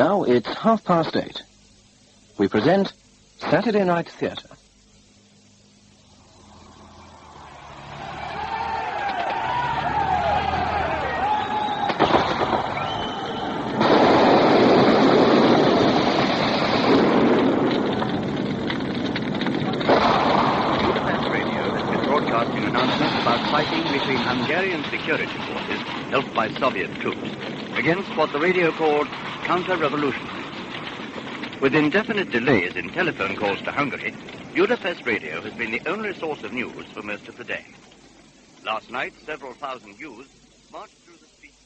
Now it's 8:30. We present Saturday Night Theatre. Fighting between Hungarian security forces, helped by Soviet troops, against what the radio called counter-revolution. With indefinite delays in telephone calls to Hungary, Budapest radio has been the only source of news for most of the day. Last night, several thousand Jews marched through the streets.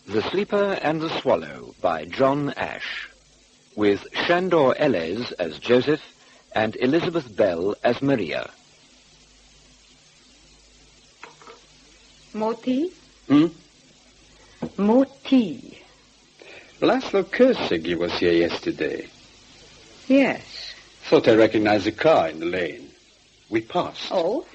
The Sleeper and the Swallow by John Ash, with Shandor Elez as Joseph and Elizabeth Bell as Maria. More tea? Hmm? More tea. Laszlo Kersegi was here yesterday. Yes. Thought I recognized a car in the lane. We passed. Oh?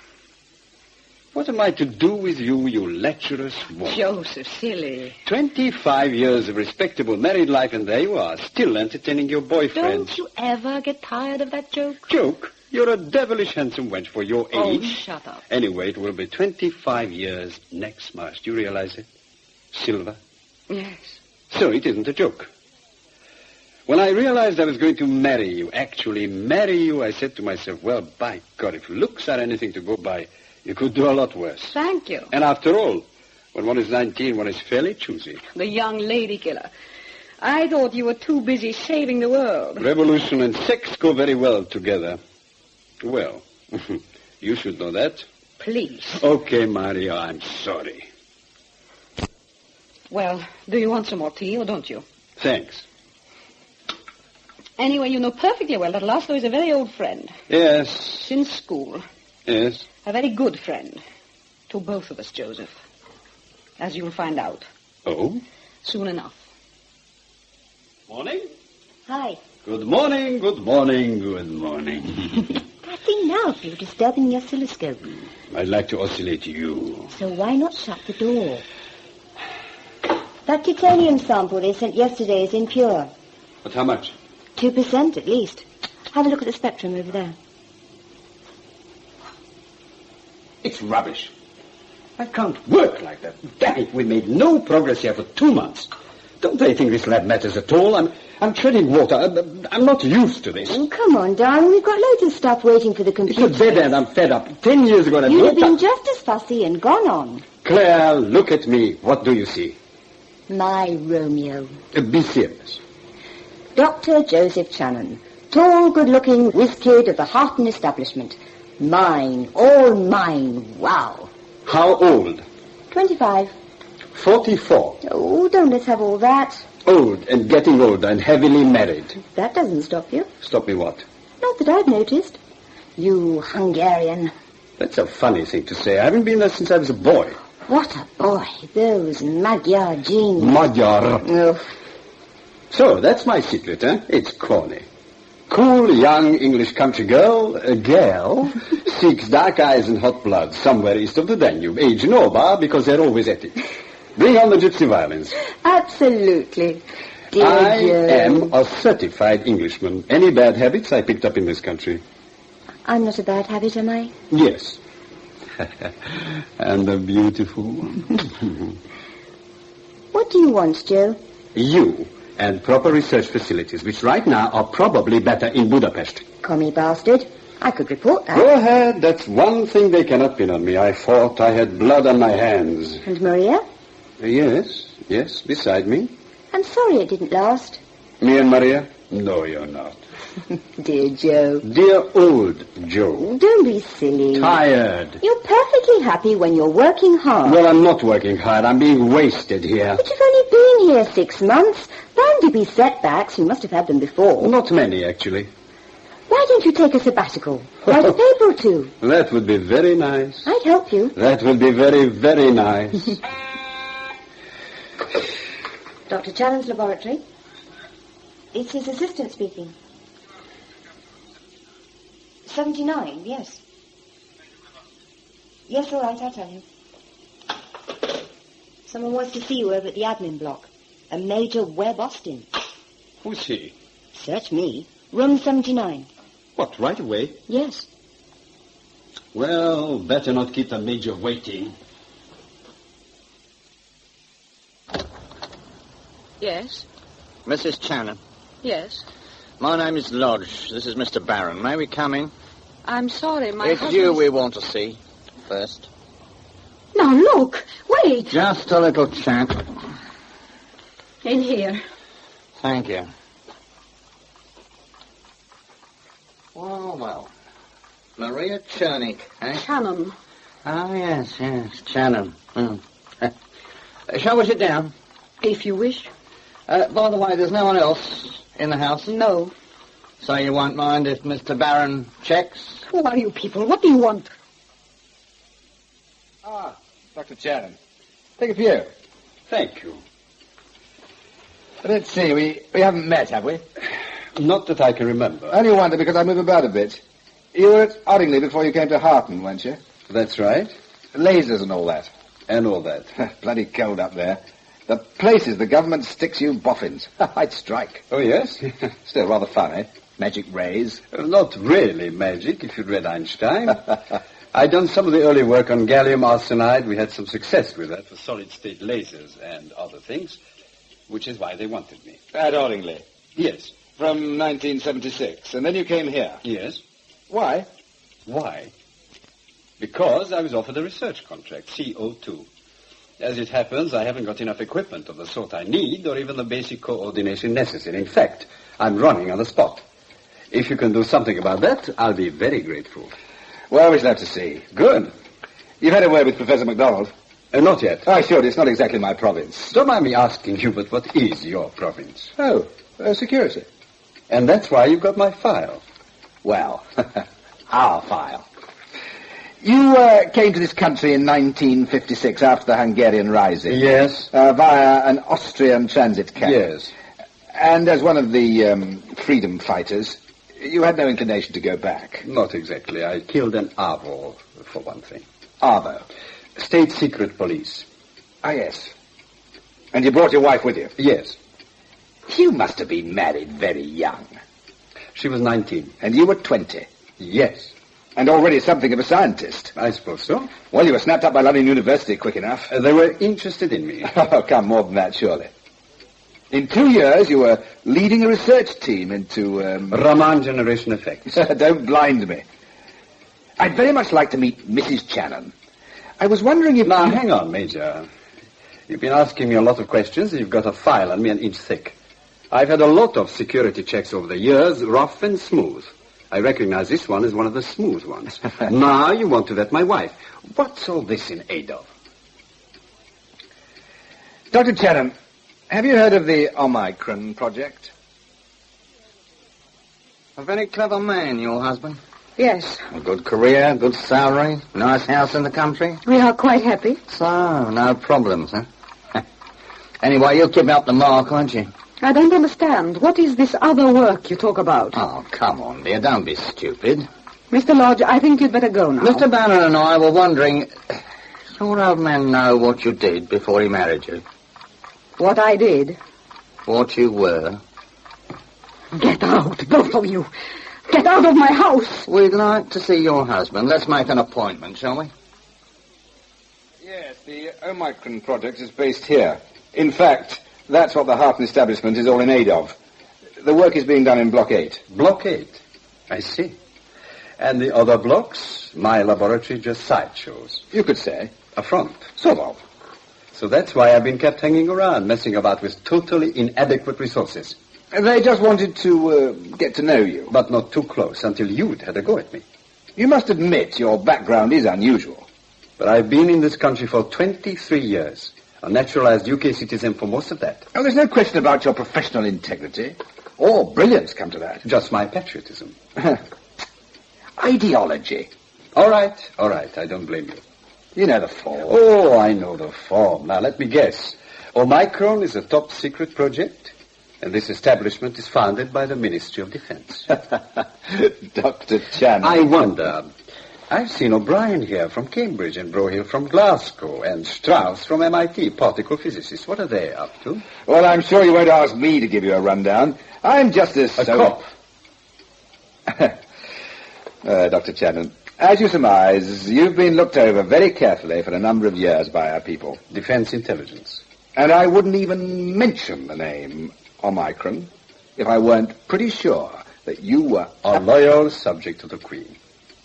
What am I to do with you, you lecherous woman? Joseph, silly. 25 years of respectable married life, and there you are, still entertaining your boyfriend. Don't you ever get tired of that joke? Joke? You're a devilish handsome wench for your age. Oh, shut up. Anyway, it will be 25 years next March. Do you realize it? Silver? Yes. So it isn't a joke. When I realized I was going to marry you, actually marry you, I said to myself, well, by God, if looks are anything to go by, you could do a lot worse. Thank you. And after all, when one is 19, one is fairly choosy. The young lady killer. I thought you were too busy saving the world. Revolution and sex go very well together. Well, you should know that. Please. Okay, Mario, I'm sorry. Well, do you want some more tea or don't you? Thanks. Anyway, you know perfectly well that Laszlo is a very old friend. Yes. Since school. Yes. A very good friend. To both of us, Joseph. As you'll find out. Oh? Soon enough. Morning. Hi. Good morning, good morning, good morning. That's enough. You're disturbing the oscilloscope. I'd like to oscillate you. So why not shut the door? That titanium sample they sent yesterday is impure. But how much? 2% at least. Have a look at the spectrum over there. It's rubbish. I can't work like that. Damn it, we made no progress here for 2 months. Don't they think this lab matters at all? I'm treading water. I'm not used to this. Oh, come on, darling. We've got loads of stuff waiting for the computer. It's a dead end. I'm fed up. 10 years ago, I You'd have looked been up. just as fussy and gone on. Claire, look at me. What do you see? My Romeo. Be serious. Dr. Joseph Channon. Tall, good-looking whiz-kid of the Harton establishment. Mine. All mine. Wow. How old? 25. 44. Oh, don't let's have all that. Old and getting older and heavily married. That doesn't stop you. Stop me what? Not that I've noticed. You Hungarian. That's a funny thing to say. I haven't been there since I was a boy. What a boy. Those Magyar genes. Magyar. Oh. So, that's my secret, eh? It's corny. Cool, young English country girl, a girl, seeks dark eyes and hot blood somewhere east of the Danube. Age no bar because they're always at it. Bring on the gypsy violins. Absolutely. Dear I Joe. am a certified Englishman. Any bad habits I picked up in this country? I'm not a bad habit, am I? Yes. And a beautiful one. What do you want, Joe? You and proper research facilities, which right now are probably better in Budapest. Commie bastard. I could report that. Go ahead. That's one thing they cannot pin on me. I thought I had blood on my hands. And Maria? Yes, beside me. I'm sorry it didn't last. Me and Maria? No, you're not. Dear Joe. Dear old Joe. Don't be silly. Tired. You're perfectly happy when you're working hard. Well, I'm not working hard. I'm being wasted here. But you've only been here 6 months. Bound to be setbacks. You must have had them before. Not many, actually. Why don't you take a sabbatical? Write a paper or two. That would be very nice. I'd help you. That would be very, very nice. Dr. Channon's laboratory. It's his assistant speaking. 79, yes. Yes, all right, I'll tell him. Someone wants to see you over at the admin block. A Major Webb Austin. Who's he? Search me. Room 79. What, right away? Yes. Well, better not keep the Major waiting. Yes. Mrs. Channon, Yes. my name is Lodge. This is Mr. Barron. May we come in? I'm sorry, my It's husband... you we want to see first. Now, look. Wait. Just a little chat. In here. Thank you. Well. Maria Chernik, eh? Channon. Oh, yes, Channon. Shall we sit down? If you wish. By the way, there's no one else in the house? No. So you won't mind if Mr. Barron checks? Who are you people? What do you want? Ah, Dr. Channon. Take a few. Thank you. Let's see, we haven't met, have we? Not that I can remember. I only wonder because I move about a bit. You were at Oddingley before you came to Harton, weren't you? That's right. Lasers and all that. And all that. Bloody cold up there. The places the government sticks you boffins. I'd strike. Oh, yes? Still rather fun, eh? Magic rays. Not really magic, if you'd read Einstein. I'd done some of the early work on gallium arsenide. We had some success with that for solid-state lasers and other things, which is why they wanted me. At Oddingley. Yes. From 1976. And then you came here. Yes. Why? Why? Because I was offered a research contract, CO2. As it happens, I haven't got enough equipment of the sort I need, or even the basic coordination necessary. In fact, I'm running on the spot. If you can do something about that, I'll be very grateful. Well, we shall have to see. Good. You've had a word with Professor MacDonald? Not yet. I should. It's not exactly my province. Don't mind me asking you, but what is your province? Oh, security. And that's why you've got my file. Well, our file. You came to this country in 1956 after the Hungarian Rising. Yes. Via an Austrian transit camp. Yes. And as one of the freedom fighters, you had no inclination to go back. Not exactly. I killed an AVO, for one thing. AVO? State Secret Police. Ah, yes. And you brought your wife with you? Yes. You must have been married very young. She was 19. And you were 20? Yes. And already something of a scientist. I suppose so. Well, you were snapped up by London University quick enough. They were interested in me. Oh, come, more than that, surely. In 2 years, you were leading a research team into... Raman generation effects. Don't blind me. I'd very much like to meet Mrs. Channon. I was wondering if... Now, hang on, Major. You've been asking me a lot of questions, and you've got a file on me an inch thick. I've had a lot of security checks over the years, rough and smooth. I recognize this one as one of the smooth ones. Now you want to vet my wife. What's all this in aid of? Dr. Channon, have you heard of the Omicron project? A very clever man, your husband. Yes. A good career, good salary, nice house in the country. We are quite happy. So, no problems, huh? Anyway, you'll keep me up the mark, won't you? I don't understand. What is this other work you talk about? Oh, come on, dear, don't be stupid. Mr. Lodge, I think you'd better go now. Mr. Bannon and I were wondering, does your old man know what you did before he married you? What I did? What you were? Get out, both of you. Get out of my house. We'd like to see your husband. Let's make an appointment, shall we? Yes, the Omicron project is based here. In fact, that's what the Harton establishment is all in aid of. The work is being done in Block 8. Block 8? I see. And the other blocks, my laboratory, just sideshows. You could say. A front. Sort of. So that's why I've been kept hanging around, messing about with totally inadequate resources. They just wanted to get to know you. But not too close, until you'd had a go at me. You must admit your background is unusual. But I've been in this country for 23 years. A naturalized UK citizen for most of that. Oh, there's no question about your professional integrity. Or brilliance, come to that. Just my patriotism. Ideology. All right, I don't blame you. You know the form. Oh, I know the form. Now, let me guess. Omicron is a top-secret project, and this establishment is founded by the Ministry of Defense. Dr. Channon. I wonder, I've seen O'Brien here from Cambridge and Brohill from Glasgow and Strauss from MIT, particle physicists. What are they up to? Well, I'm sure you won't ask me to give you a rundown. I'm just a cop. Dr. Channon, as you surmise, you've been looked over very carefully for a number of years by our people. Defense intelligence. And I wouldn't even mention the name Omicron if I weren't pretty sure that you were a loyal subject to the Queen.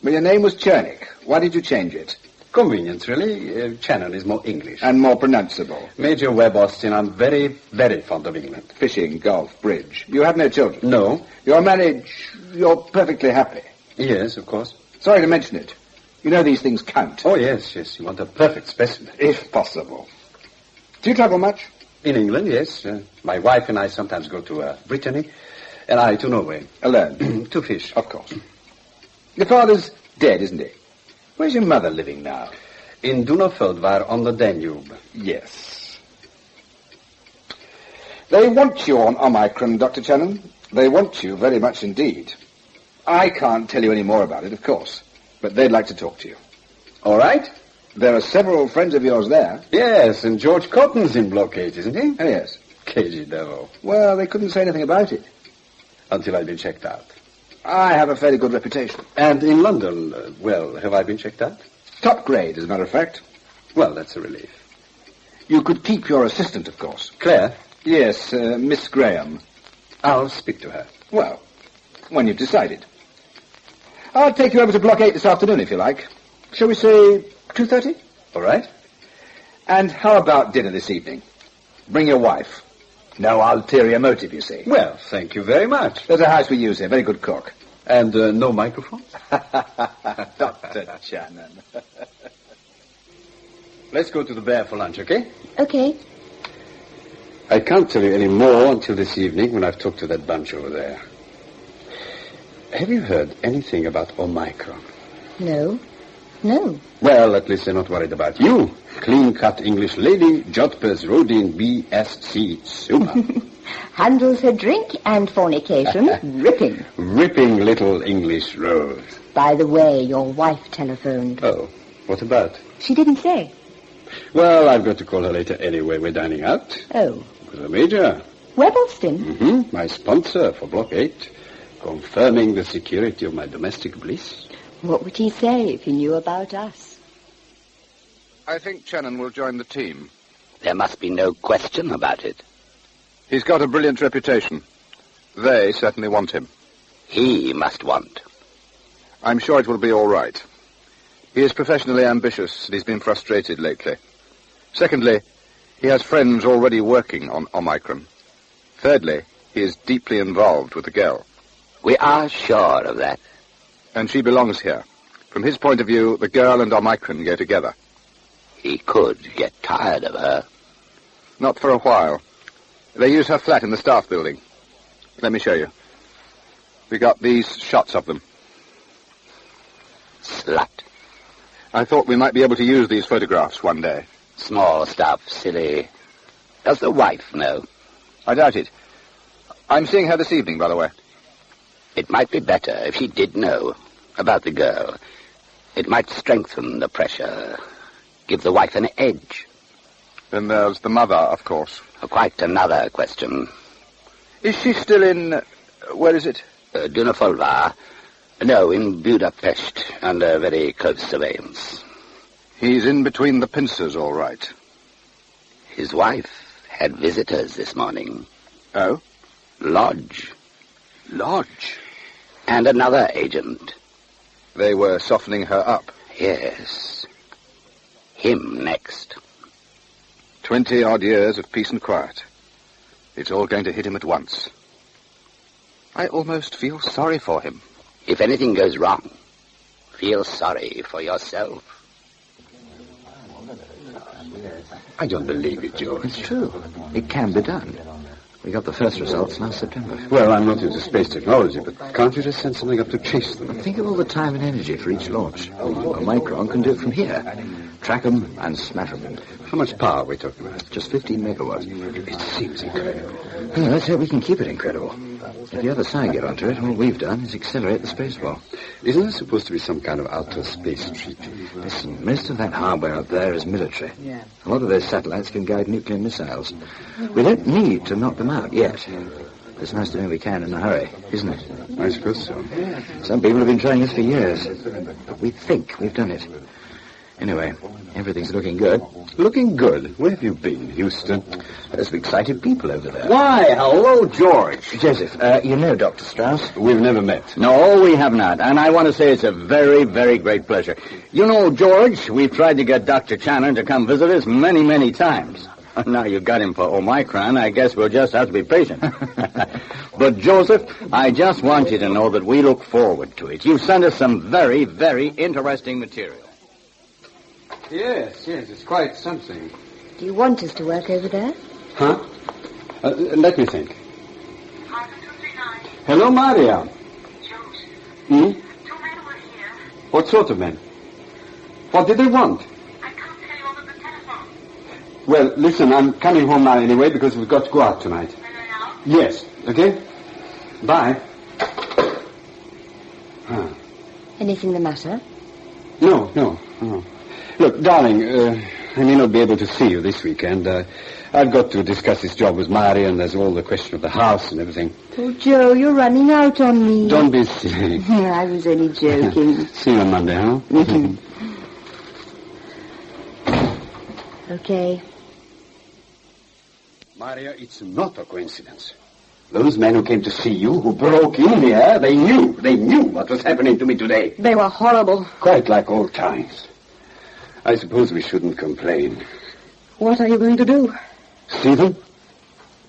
Well, your name was Chernick. Why did you change it? Convenience, really. Channon is more English. And more pronounceable. Major Webb Austin, I'm very, very fond of England. Fishing, golf, bridge. You have no children? No. Your marriage, you're perfectly happy? Yes, of course. Sorry to mention it. You know these things count. Oh, yes. You want a perfect specimen. If possible. Do you travel much? In England, yes. My wife and I sometimes go to Brittany, and I to Norway. Alone? To fish. Of course. Your father's dead, isn't he? Where's your mother living now? In Dunofeldvar on the Danube. Yes. They want you on Omicron, Dr. Channon. They want you very much indeed. I can't tell you any more about it, of course, but they'd like to talk to you. All right. There are several friends of yours there. Yes, and George Cotton's in blockade, isn't he? Oh, yes. Cagey devil. Well, they couldn't say anything about it. Until I'd been checked out. I have a fairly good reputation. And in London, have I been checked out? Top grade, as a matter of fact. Well, that's a relief. You could keep your assistant, of course. Claire? Yes, Miss Graham. I'll speak to her. Well, when you've decided. I'll take you over to Block 8 this afternoon, if you like. Shall we say 2:30? All right. And how about dinner this evening? Bring your wife. No ulterior motive, you see. Well, thank you very much. There's a house we use here, very good cook. And no microphone? Dr. Channon. Let's go to the Bear for lunch, okay? Okay. I can't tell you any more until this evening when I've talked to that bunch over there. Have you heard anything about Omicron? No. Well, at least they're not worried about you. Clean-cut English lady, Jotpers Rodin BSc Super. Handles her drink and fornication. Ripping. Ripping little English rose. By the way, your wife telephoned. Oh, what about? She didn't say. Well, I've got to call her later anyway. We're dining out. Oh. With the Major. Webb Austin? Mm-hmm. My sponsor for Block 8. Confirming the security of my domestic bliss. What would he say if he knew about us? I think Channon will join the team. There must be no question about it. He's got a brilliant reputation. They certainly want him. He must want. I'm sure it will be all right. He is professionally ambitious, and he's been frustrated lately. Secondly, he has friends already working on Omicron. Thirdly, he is deeply involved with the girl. We are sure of that. And she belongs here. From his point of view, the girl and Omicron go together. He could get tired of her. Not for a while. They use her flat in the staff building. Let me show you. We got these shots of them. Slut. I thought we might be able to use these photographs one day. Small stuff, silly. Does the wife know? I doubt it. I'm seeing her this evening, by the way. It might be better if she did know about the girl. It might strengthen the pressure, give the wife an edge. Then there's the mother, of course. Quite another question. Is she still in... where is it? Dunofolva. No, in Budapest, under very close surveillance. He's in between the pincers, all right. His wife had visitors this morning. Oh? Lodge. Lodge? And another agent. They were softening her up? Yes. Him next. 20-odd years of peace and quiet. It's all going to hit him at once. I almost feel sorry for him. If anything goes wrong, feel sorry for yourself. I don't believe it, George. It's true. It can be done. We got the first results last September. Well, I'm not into space technology, but can't you just send something up to chase them? Think of all the time and energy for each launch. Omicron can do it from here. Track them and smash them. How much power are we talking about? Just 15 megawatts. It seems incredible. Well, let's hope we can keep it incredible. If the other side get onto it, all we've done is accelerate the space war. Isn't there supposed to be some kind of outer space treaty? Listen, most of that hardware up there is military. Yeah. A lot of those satellites can guide nuclear missiles. We don't need to knock them out yet. It's nice to know we can in a hurry, isn't it? I suppose so. Some people have been trying this for years. But we think we've done it. Anyway, everything's looking good. Looking good? Where have you been, Houston? There's some excited people over there. Why, hello, George. Joseph, you know Dr. Strauss? We've never met. No, we have not. And I want to say it's a very, very great pleasure. You know, George, we've tried to get Dr. Channon to come visit us many, many times. Now you got him for Omicron, I guess we'll just have to be patient. But, Joseph, I just want you to know that we look forward to it. You've sent us some very, very interesting material. Yes, it's quite something. Do you want us to work over there? Huh? Let me think. Hello, Maria. Hmm? 2 men were here. What sort of men? What did they want? I can't tell you over the telephone. Well, listen, I'm coming home now anyway because we've got to go out tonight. When they're out? Yes, okay? Bye. Huh. Anything the matter? No. Look, darling, I may not be able to see you this weekend. I've got to discuss this job with Mary, and there's all the question of the house and everything. Oh, Joe, you're running out on me. Don't be silly. I was only joking. See you on Monday, huh? Mm-hmm. Okay. Maria, it's not a coincidence. Those men who came to see you, who broke in here, they knew what was happening to me today. They were horrible. Quite like old times. I suppose we shouldn't complain. What are you going to do? See them?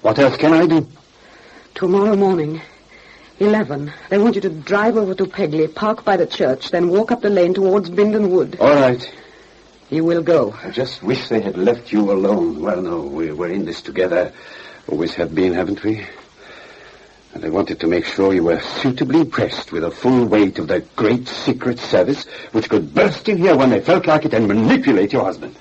What else can I do? Tomorrow morning, 11. They want you to drive over to Pegley, park by the church, then walk up the lane towards Binden Wood. All right. You will go. I just wish they had left you alone. Well, no, we're in this together. Always have been, haven't we? And I wanted to make sure you were suitably impressed with the full weight of the great secret service which could burst in here when they felt like it and manipulate your husband.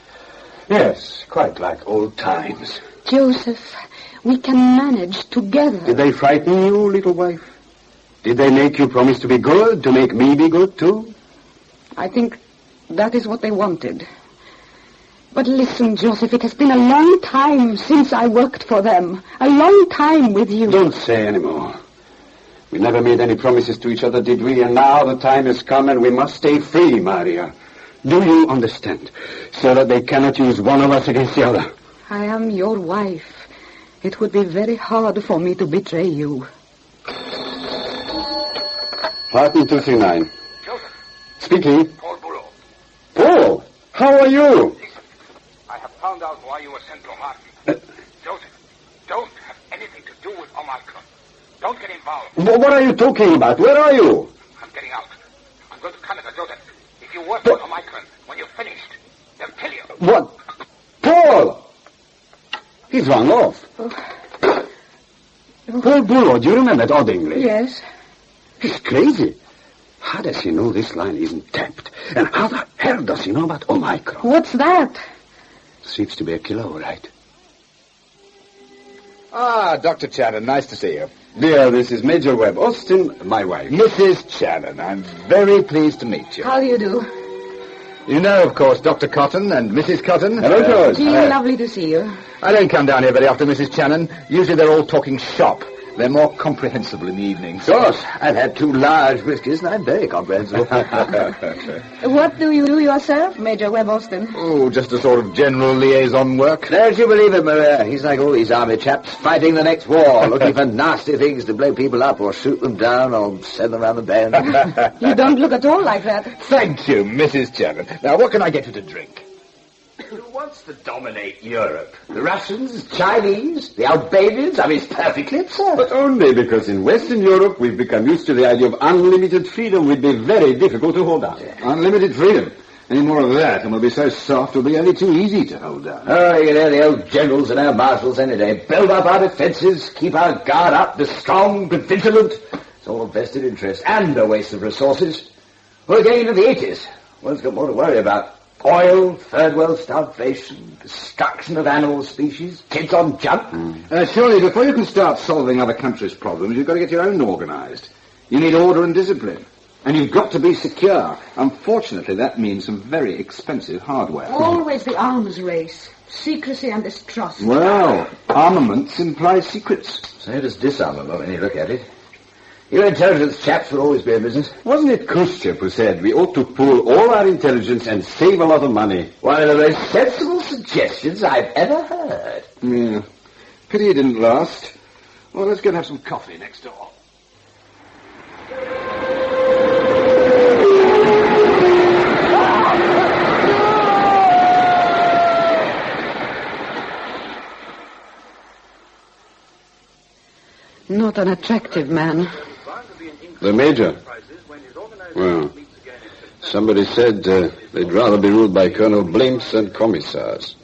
Yes, quite like old times. Joseph, we can manage together. Did they frighten you, little wife? Did they make you promise to be good, to make me be good, too? I think that is what they wanted. But listen, Joseph, it has been a long time since I worked for them. A long time with you. Don't say any more. We never made any promises to each other, did we? And now the time has come and we must stay free, Maria. Do you understand? So that they cannot use one of us against the other. I am your wife. It would be very hard for me to betray you. Apartment 239. Joseph. Speaking. Paul Bullock. Paul, how are you? I have found out why you were sent to Martin. Joseph, don't have anything to do with Omicron. Don't get involved. What are you talking about? Where are you? I'm getting out. I'm going to Canada, Joseph. If you work for Omicron, when you're finished, they'll kill you. What? Paul! He's run off. Paul Bullock, do you remember that odd English? Yes. He's crazy. How does he know this line isn't tapped? And how the hell does he know about Omicron? What's that? Seems to be a killer, all right. Ah, Dr. Channon, nice to see you. Dear, this is Major Webb Austin, my wife. Mrs. Channon, I'm very pleased to meet you. How do you do? You know, of course, Dr. Cotton and Mrs. Cotton. Hello, George. Lovely to see you. I don't come down here very often, Mrs. Channon. Usually they're all talking shop. They're more comprehensible in the evenings. Of course. I've had 2 large whiskies, and I'm very comprehensible. What do you do yourself, Major Webb Austin? Oh, just a sort of general liaison work. Don't you believe it, Maria? He's like all these army chaps fighting the next war, looking for nasty things to blow people up or shoot them down or send them around the bend. You don't look at all like that. Thank you, Mrs. Channon. Now, what can I get you to drink? Who wants to dominate Europe? The Russians, Chinese, the Albanians? I mean, it's perfectly absurd. But only because in Western Europe we've become used to the idea of unlimited freedom would be very difficult to hold on. Unlimited freedom? Any more of that, and we'll be so soft it'll be only too easy to hold down. Oh, you can hear the old generals and our marshals any day. Build up our defences, keep our guard up, be strong, be vigilant. It's all a vested interest and a waste of resources. We're getting into the 80s. One's got more to worry about. Oil, third world starvation, destruction of animal species, kids on junk. Surely, before you can start solving other countries' problems, you've got to get your own organised. You need order and discipline. And you've got to be secure. Unfortunately, that means some very expensive hardware. Always the arms race. Secrecy and distrust. Well, armaments imply secrets. So does disarmament when you look at it. You intelligence chaps will always be in business. Wasn't it Khrushchev who said we ought to pool all our intelligence and save a lot of money? One of the most sensible suggestions I've ever heard. Yeah. Pity it didn't last. Well, let's go and have some coffee next door. Not an attractive man. The Major? Well, somebody said they'd rather be ruled by Colonel Blimps than commissars.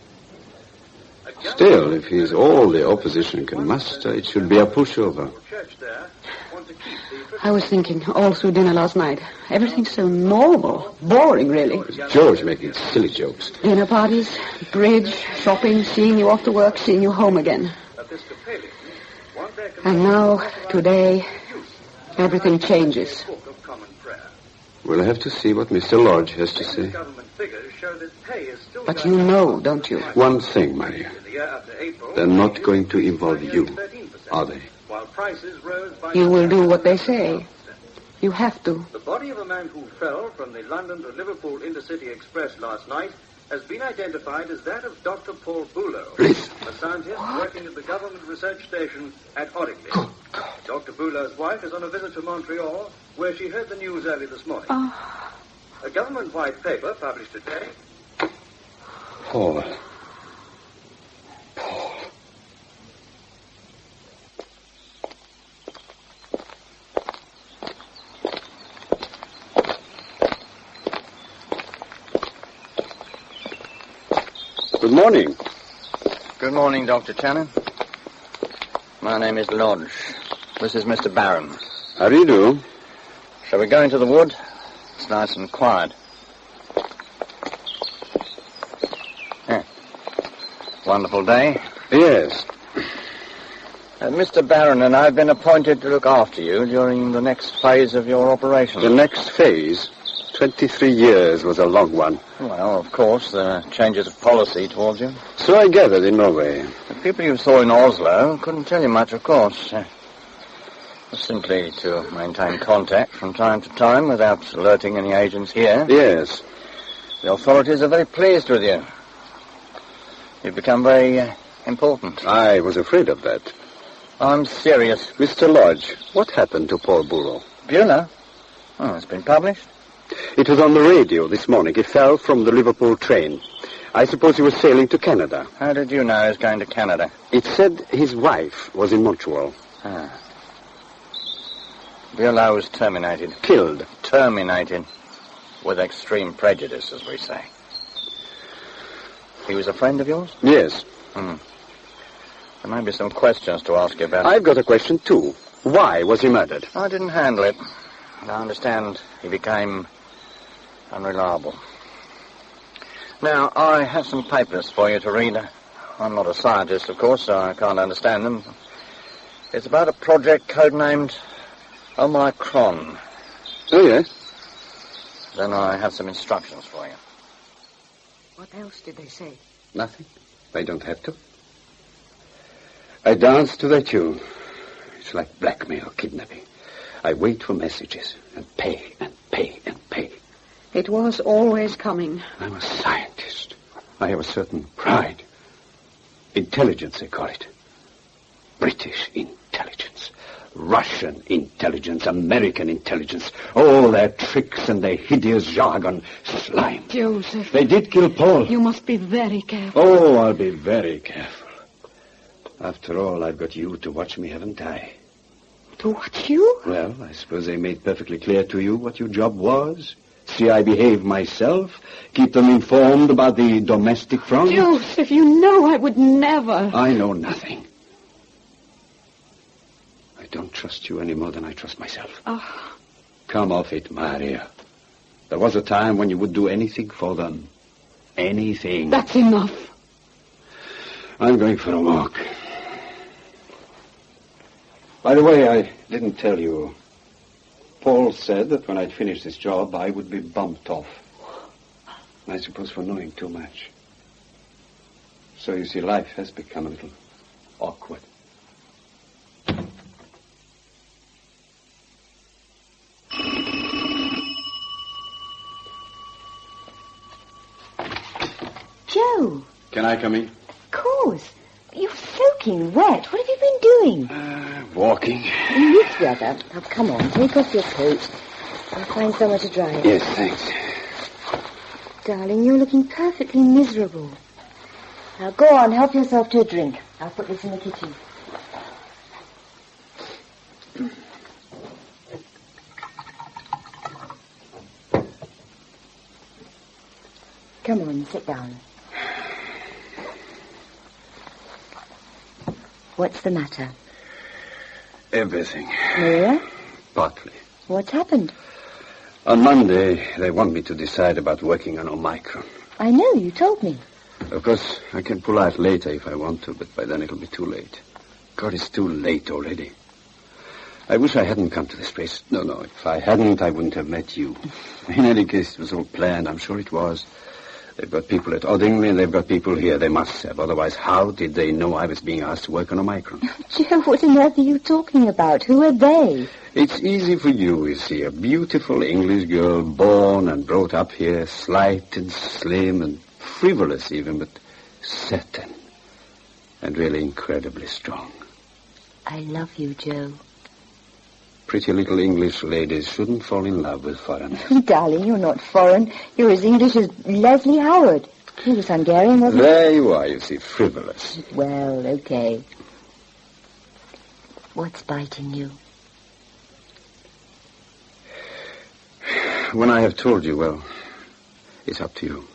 Still, if he's all the opposition can muster, it should be a pushover. I was thinking all through dinner last night. Everything's so normal. Boring, really. George making silly jokes. Dinner parties, bridge, shopping, seeing you off to work, seeing you home again. And now, today, everything changes. We'll have to see what Mr. Lodge has to say. But you know, don't you? One thing, Maria. They're not going to involve you, are they? You will do what they say. You have to. The body of a man who fell from the London to Liverpool Intercity Express last night has been identified as that of Dr. Paul Bulow, a scientist working at the government research station at Horrockley. Dr. Bulow's wife is on a visit to Montreal, where she heard the news early this morning. A government white paper published today. Paul. Good morning. Good morning, Dr. Channon. My name is Lodge. This is Mr. Barron. How do you do? Shall we go into the wood? It's nice and quiet. Yeah. Wonderful day. Yes. Mr. Barron and I have been appointed to look after you during the next phase of your operation. The next phase? 23 years was a long one. Well, of course, there are changes of policy towards you. So I gathered in Norway. The people you saw in Oslo couldn't tell you much, of course. Simply to maintain contact from time to time without alerting any agents here. Yes. The authorities are very pleased with you. You've become very important. I was afraid of that. I'm serious. Mr. Lodge, what happened to Paul Bulow? Bulow? Oh, it's been published. It was on the radio this morning. He fell from the Liverpool train. I suppose he was sailing to Canada. How did you know he was going to Canada? It said his wife was in Montreal. Bulow was terminated. Killed. Terminated. With extreme prejudice, as we say. He was a friend of yours? Yes. There may be some questions to ask you about. I've got a question, too. Why was he murdered? I didn't handle it. I understand he became unreliable. Now, I have some papers for you to read. I'm not a scientist, of course, so I can't understand them. It's about a project codenamed Omicron. Oh, yes? Then I have some instructions for you. What else did they say? Nothing. They don't have to. I dance to their tune. It's like blackmail, kidnapping. I wait for messages and pay and pay and pay. It was always coming. I'm a scientist. I have a certain pride. Intelligence, they call it. British intelligence. Russian intelligence. American intelligence. All their tricks and their hideous jargon. Slime. Joseph. They did kill Paul. You must be very careful. Oh, I'll be very careful. After all, I've got you to watch me, haven't I? To watch you? Well, I suppose they made perfectly clear to you what your job was. see I behave myself, keep them informed about the domestic front. Joseph, you know I would never. I know nothing. I don't trust you any more than I trust myself. Oh. Come off it, Maria. There was a time when you would do anything for them. Anything. That's enough. I'm going for a walk. By the way, I didn't tell you. Paul said that when I'd finished this job, I would be bumped off. I suppose for knowing too much. So you see, life has become a little awkward. Joe. Can I come in? Of course. You're soaking wet. What have you been doing? Walking. In this weather. Now, come on, take off your coat. I'll find somewhere to dry it. Yes, thanks. Darling, you're looking perfectly miserable. Now, go on, help yourself to a drink. I'll put this in the kitchen. Come on, sit down. What's the matter? Everything. Maria? Partly. What's happened? On Monday, they want me to decide about working on Omicron. I know, you told me. Of course, I can pull out later if I want to, but by then it'll be too late. God, it's too late already. I wish I hadn't come to this place. No, if I hadn't, I wouldn't have met you. In any case, it was all planned. I'm sure it was. They've got people at Oddingley and they've got people here. They must have. Otherwise, how did they know I was being asked to work on Omicron? Joe, what on earth are you talking about? Who are they? It's easy for you see. A beautiful English girl, born and brought up here, slight and slim and frivolous even, but certain and really incredibly strong. I love you, Joe. Pretty little English ladies shouldn't fall in love with foreigners. Darling, you're not foreign. You're as English as Leslie Howard. He was Hungarian, wasn't he? There you are, you see, frivolous. Well, okay. What's biting you? When I have told you, well, it's up to you.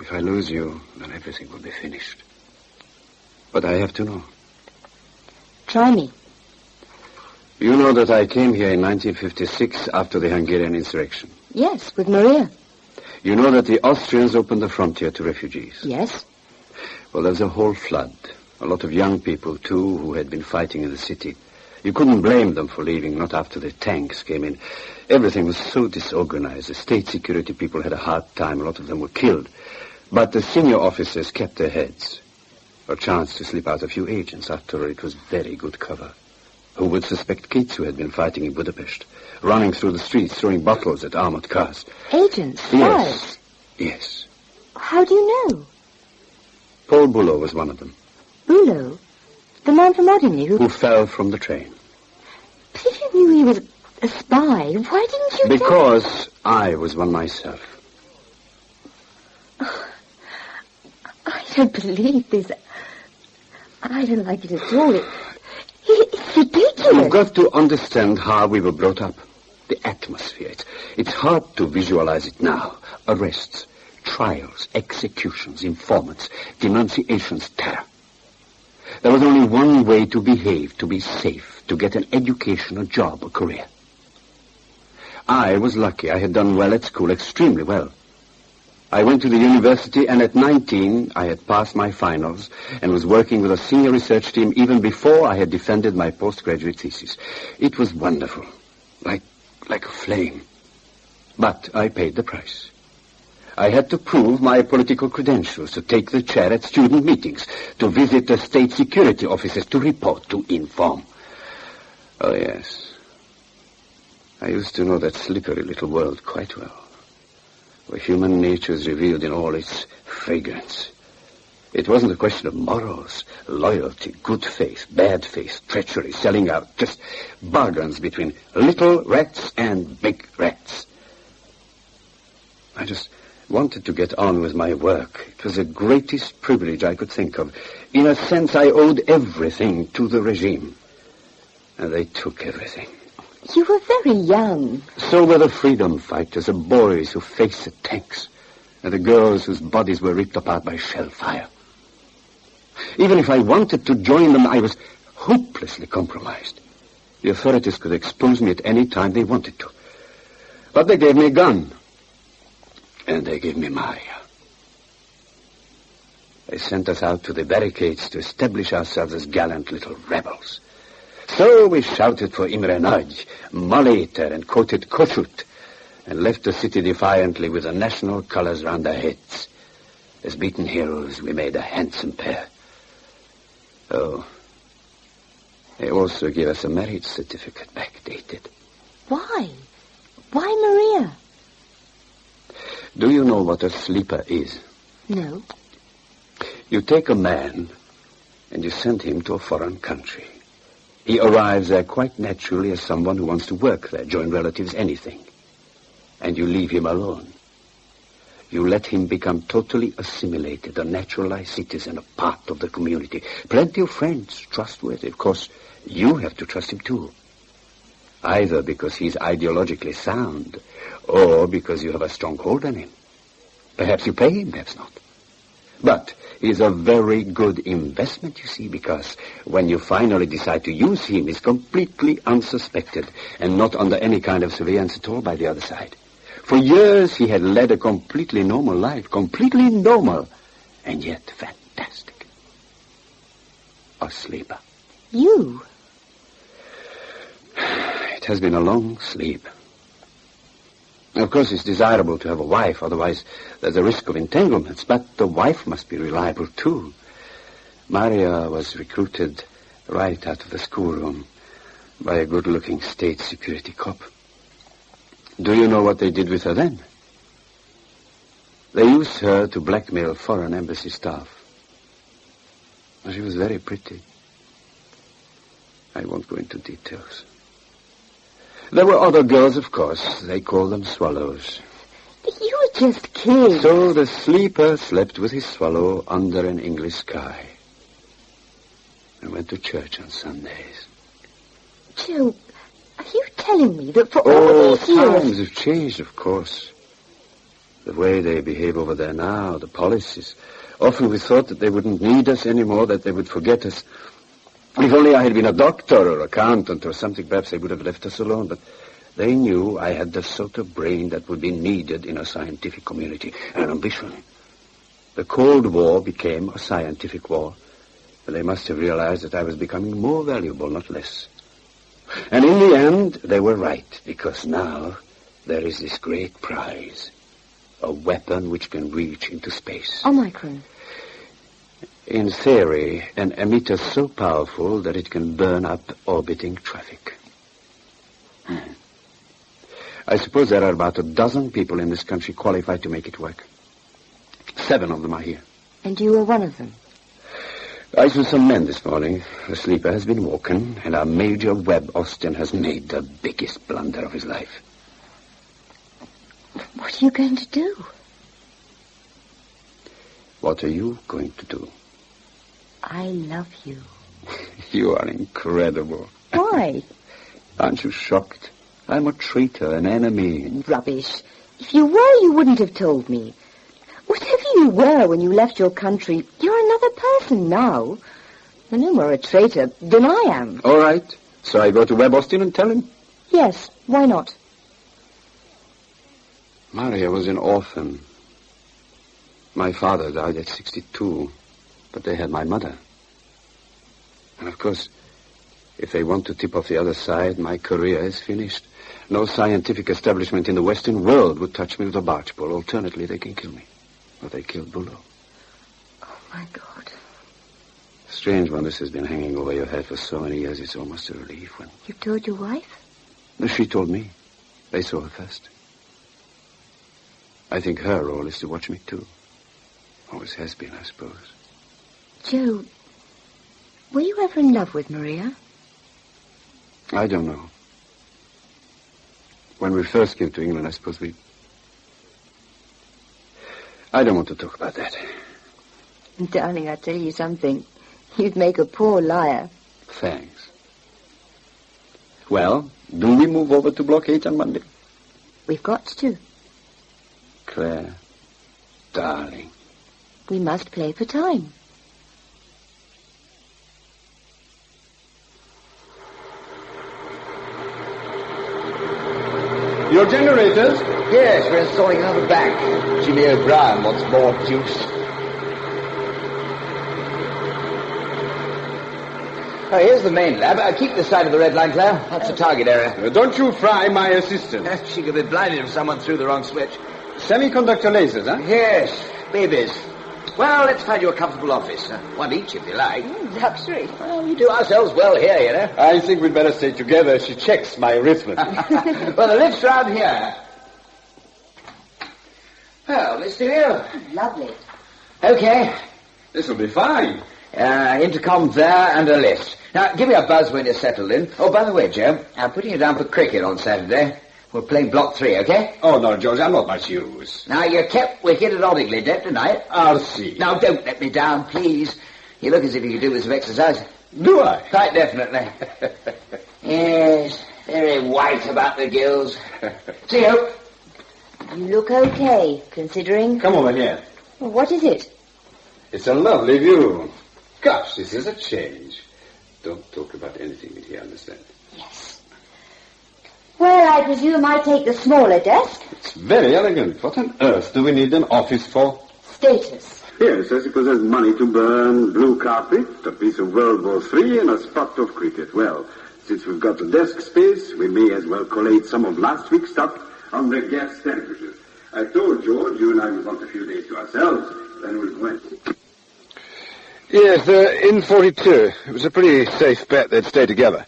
If I lose you, then everything will be finished. But I have to know. Try me. You know that I came here in 1956 after the Hungarian insurrection. Yes, with Maria. You know that the Austrians opened the frontier to refugees. Yes. Well, there was a whole flood. A lot of young people, too, who had been fighting in the city. You couldn't blame them for leaving, not after the tanks came in. Everything was so disorganized. The state security people had a hard time. A lot of them were killed. But the senior officers kept their heads. A chance to slip out a few agents. After all, it was very good cover. Who would suspect kids who had been fighting in Budapest, running through the streets, throwing bottles at armored cars? Agents? Spies? Yes. How do you know? Paul Bullo was one of them. Bullo? The man from Oddingley who fell from the train. But if you knew he was a spy, why didn't you Because I was one myself. Oh, I don't believe this. I don't like it at all. It's ridiculous. You've got to understand how we were brought up. The atmosphere. It's hard to visualize it now. Arrests, trials, executions, informants, denunciations, terror. There was only one way to behave, to be safe, to get an education, a job, a career. I was lucky. I had done well at school, extremely well. I went to the university, and at 19, I had passed my finals and was working with a senior research team even before I had defended my postgraduate thesis. It was wonderful, like a flame. But I paid the price. I had to prove my political credentials, to take the chair at student meetings, to visit the state security offices, to report, to inform. Oh, yes. I used to know that slippery little world quite well, where human nature is revealed in all its fragrance. It wasn't a question of morals, loyalty, good faith, bad faith, treachery, selling out, just bargains between little rats and big rats. I just wanted to get on with my work. It was the greatest privilege I could think of. In a sense, I owed everything to the regime. And they took everything. You were very young. So were the freedom fighters, the boys who faced the tanks, and the girls whose bodies were ripped apart by shell fire. Even if I wanted to join them, I was hopelessly compromised. The authorities could expose me at any time they wanted to. But they gave me a gun. And they gave me Maria. They sent us out to the barricades to establish ourselves as gallant little rebels. So we shouted for Imre Nagy, Molater, and quoted Kossuth, and left the city defiantly with the national colors round our heads. As beaten heroes, we made a handsome pair. Oh, they also gave us a marriage certificate backdated. Why? Why Maria? Do you know what a sleeper is? No. You take a man and you send him to a foreign country. He arrives there quite naturally as someone who wants to work there, join relatives, anything. And you leave him alone. You let him become totally assimilated, a naturalized citizen, a part of the community. Plenty of friends, trustworthy. Of course, you have to trust him too. Either because he's ideologically sound, or because you have a strong hold on him. Perhaps you pay him, perhaps not. But he's a very good investment, you see, because when you finally decide to use him, he's completely unsuspected and not under any kind of surveillance at all by the other side. For years he had led a completely normal life, completely normal, and yet fantastic. A sleeper. You? It has been a long sleep. Of course, it's desirable to have a wife, otherwise there's a risk of entanglements, but the wife must be reliable, too. Maria was recruited right out of the schoolroom by a good-looking state security cop. Do you know what they did with her then? They used her to blackmail foreign embassy staff. She was very pretty. I won't go into details. There were other girls, of course. They called them swallows. You were just kids. So the sleeper slept with his swallow under an English sky and went to church on Sundays. Joe, are you telling me that for all these years... Times have changed, of course. The way they behave over there now, the policies. Often we thought that they wouldn't need us anymore, that they would forget us. If only I had been a doctor or accountant or something, perhaps they would have left us alone. But they knew I had the sort of brain that would be needed in a scientific community, an ambition. The Cold War became a scientific war, and they must have realized that I was becoming more valuable, not less. And in the end, they were right, because now there is this great prize, a weapon which can reach into space. Omicron. In theory, an emitter so powerful that it can burn up orbiting traffic. I suppose there are about a dozen people in this country qualified to make it work. 7 of them are here. And you were one of them? I saw some men this morning. The sleeper has been woken, and our Major Webb Austin has made the biggest blunder of his life. What are you going to do? What are you going to do? I love you. You are incredible. Why? Aren't you shocked? I'm a traitor, an enemy. Rubbish. If you were, you wouldn't have told me. Whatever you were when you left your country, you're another person now. You're no more a traitor than I am. All right. So I go to Webb Austin and tell him? Yes, why not? Maria was an orphan. My father died at 62, but they had my mother. And of course, if they want to tip off the other side, my career is finished. No scientific establishment in the Western world would touch me with a barge pole. Alternately, they can kill me. Or they killed Bulow. Oh, my God. Strange when this has been hanging over your head for so many years. It's almost a relief when... You told your wife? She told me. They saw her first. I think her role is to watch me, too. Always has been, I suppose. Joe, were you ever in love with Maria? I don't know. When we first came to England, I suppose we... I don't want to talk about that. Darling, I tell you something. You'd make a poor liar. Thanks. Well, do we move over to Block 8 on Monday? We've got to. Claire, darling. We must play for time. Your generators? Yes, we're installing another bank. Jimmy O'Brien wants more juice. Oh, here's the main lab. Keep this side of the red line, Claire. That's the target area. Don't you fry my assistant. She could be blinded if someone threw the wrong switch. Semiconductor lasers, huh? Yes, babies. Well, let's find you a comfortable office. One each, if you like. Luxury. Well, we do ourselves well here, you know. I think we'd better stay together. She checks my arithmetic. Well, the lift's round here. Well, Mr. Hill. Lovely. Okay. This will be fine. Intercom there and a lift. Now, give me a buzz when you're settled in. Oh, by the way, Joe, I'm putting you down for cricket on Saturday. We're playing Block 3, okay? Oh, no, George, I'm not much use. Now, you kept wicket at Oddingly Deck tonight. I'll see. Now, don't let me down, please. You look as if you could do with some exercise. Do I? Quite definitely. Yes, very white about the gills. See you. You look okay, considering... Come over here. Well, what is it? It's a lovely view. Gosh, this is a change. Don't talk about anything in here, understand? Yes. Well, I presume I take the smaller desk. It's very elegant. What on earth do we need an office for? Status. Yes, I suppose there's money to burn, blue carpet, a piece of World War III, and a spot of cricket. Well, since we've got the desk space, we may as well collate some of last week's stuff on the gas temperature. I told George you and I would want a few days to ourselves. Then we went. Yes, in 42. It was a pretty safe bet they'd stay together.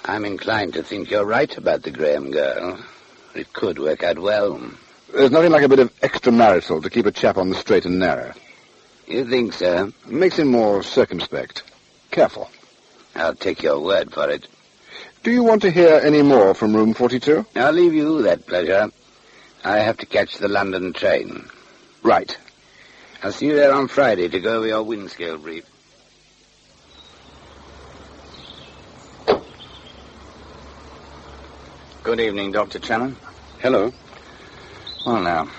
I'm inclined to think you're right about the Graham girl. It could work out well. There's nothing like a bit of extramarital to keep a chap on the straight and narrow. You think so? It makes him more circumspect. Careful. I'll take your word for it. Do you want to hear any more from room 42? I'll leave you that pleasure. I have to catch the London train. Right. I'll see you there on Friday to go over your wind scale brief. Good evening, Dr. Channon. Hello. Well, now,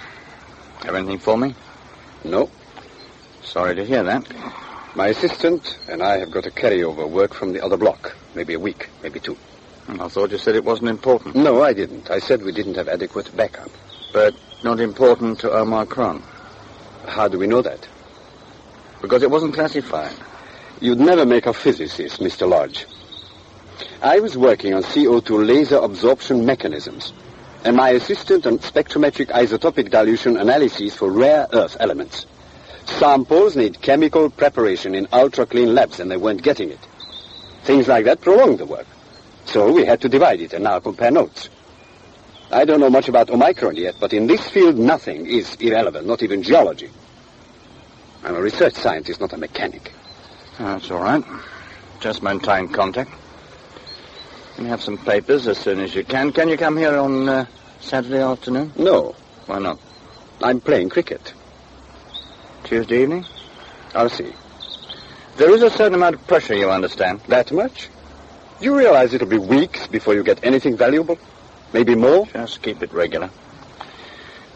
have anything for me? No. Sorry to hear that. My assistant and I have got to carry over work from the other block. Maybe a week, maybe 2. I thought you said it wasn't important. No, I didn't. I said we didn't have adequate backup. But not important to Omicron. How do we know that? Because it wasn't classified. You'd never make a physicist, Mr. Lodge. I was working on CO2 laser absorption mechanisms, and my assistant on spectrometric isotopic dilution analyses for rare earth elements. Samples need chemical preparation in ultra-clean labs, and they weren't getting it. Things like that prolonged the work. So we had to divide it and now compare notes. I don't know much about Omicron yet, but in this field nothing is irrelevant, not even geology. I'm a research scientist, not a mechanic. That's all right. Just maintain contact. You can have some papers as soon as you can. Can you come here on Saturday afternoon? No. Why not? I'm playing cricket. Tuesday evening? I'll see. There is a certain amount of pressure, you understand. That much? Do you realize it'll be weeks before you get anything valuable? Maybe more? Just keep it regular.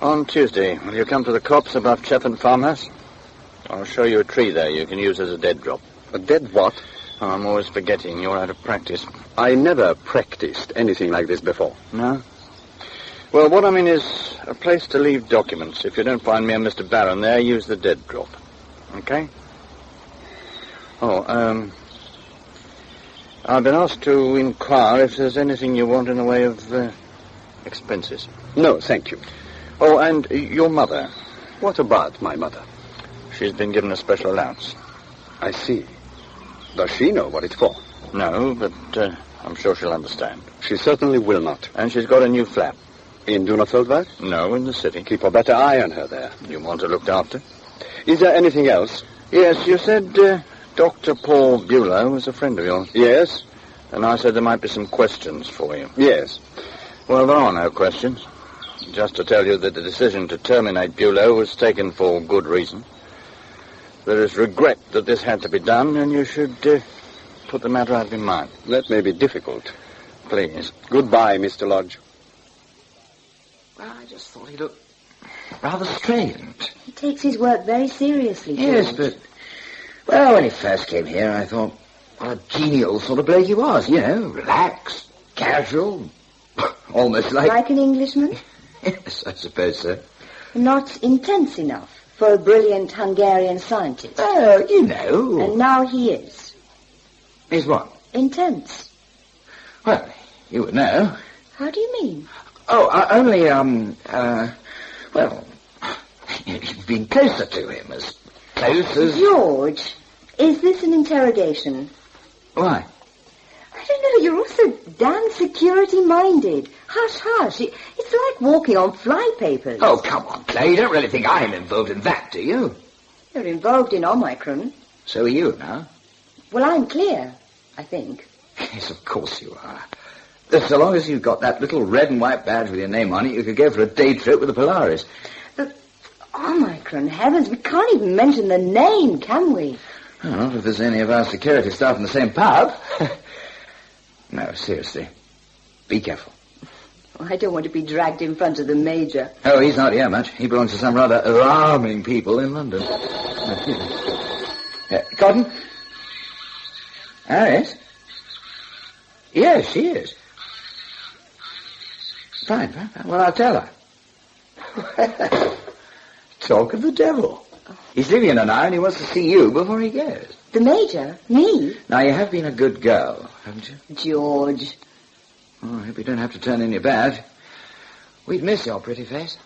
On Tuesday, will you come to the copse above Cheffin Farmhouse? I'll show you a tree there you can use as a dead drop. A dead what? Oh, I'm always forgetting. You're out of practice. I never practiced anything like this before. No? Well, what I mean is a place to leave documents. If you don't find me and Mr. Barron there, use the dead drop. Okay? Oh, I've been asked to inquire if there's anything you want in the way of expenses. No, thank you. Oh, and your mother. What about my mother? She's been given a special allowance. I see. Does she know what it's for? No, but I'm sure she'll understand. She certainly will not. And she's got a new flat. In Dunafeldweg? No, in the city. Keep a better eye on her there. You want her looked after? Is there anything else? Yes, you said Dr. Paul Bueller was a friend of yours. Yes. And I said there might be some questions for you. Yes. Well, there are no questions. Just to tell you that the decision to terminate Bueller was taken for good reason. There is regret that this had to be done, and you should put the matter out of your mind. That may be difficult. please. Goodbye, Mr. Lodge. Well, I just thought he looked rather strange. He takes his work very seriously, George. Yes, but... Well, when he first came here, I thought, what a genial sort of bloke he was, you know, relaxed, casual, almost like... Like an Englishman? Yes, I suppose so. Not intense enough for a brilliant Hungarian scientist. Oh, you know. And now he is. Is what? Intense. Well, you would know. How do you mean? Oh, only, well, you've been closer to him, as close as... George, is this an interrogation? Why? I don't know, you're also damn security-minded. Hush, hush. It's like walking on flypapers. Oh, come on, Clay. You don't really think I'm involved in that, do you? You're involved in Omicron. So are you now. Well, I'm clear, I think. Yes, of course you are. So long as you've got that little red and white badge with your name on it, you could go for a day trip with the Polaris. But, Omicron, heavens, we can't even mention the name, can we? Oh, not if there's any of our security staff in the same pub. No, seriously. Be careful. I don't want to be dragged in front of the Major. Oh, he's not here much. He belongs to some rather alarming people in London. Cotton? Alice? Yes, she is. Fine. Well, I'll tell her. Talk of the devil. He's leaving in an hour and he wants to see you before he goes. The Major? Me? Now, you have been a good girl, haven't you? George. Oh, I hope you don't have to turn in your badge. We'd miss your pretty face.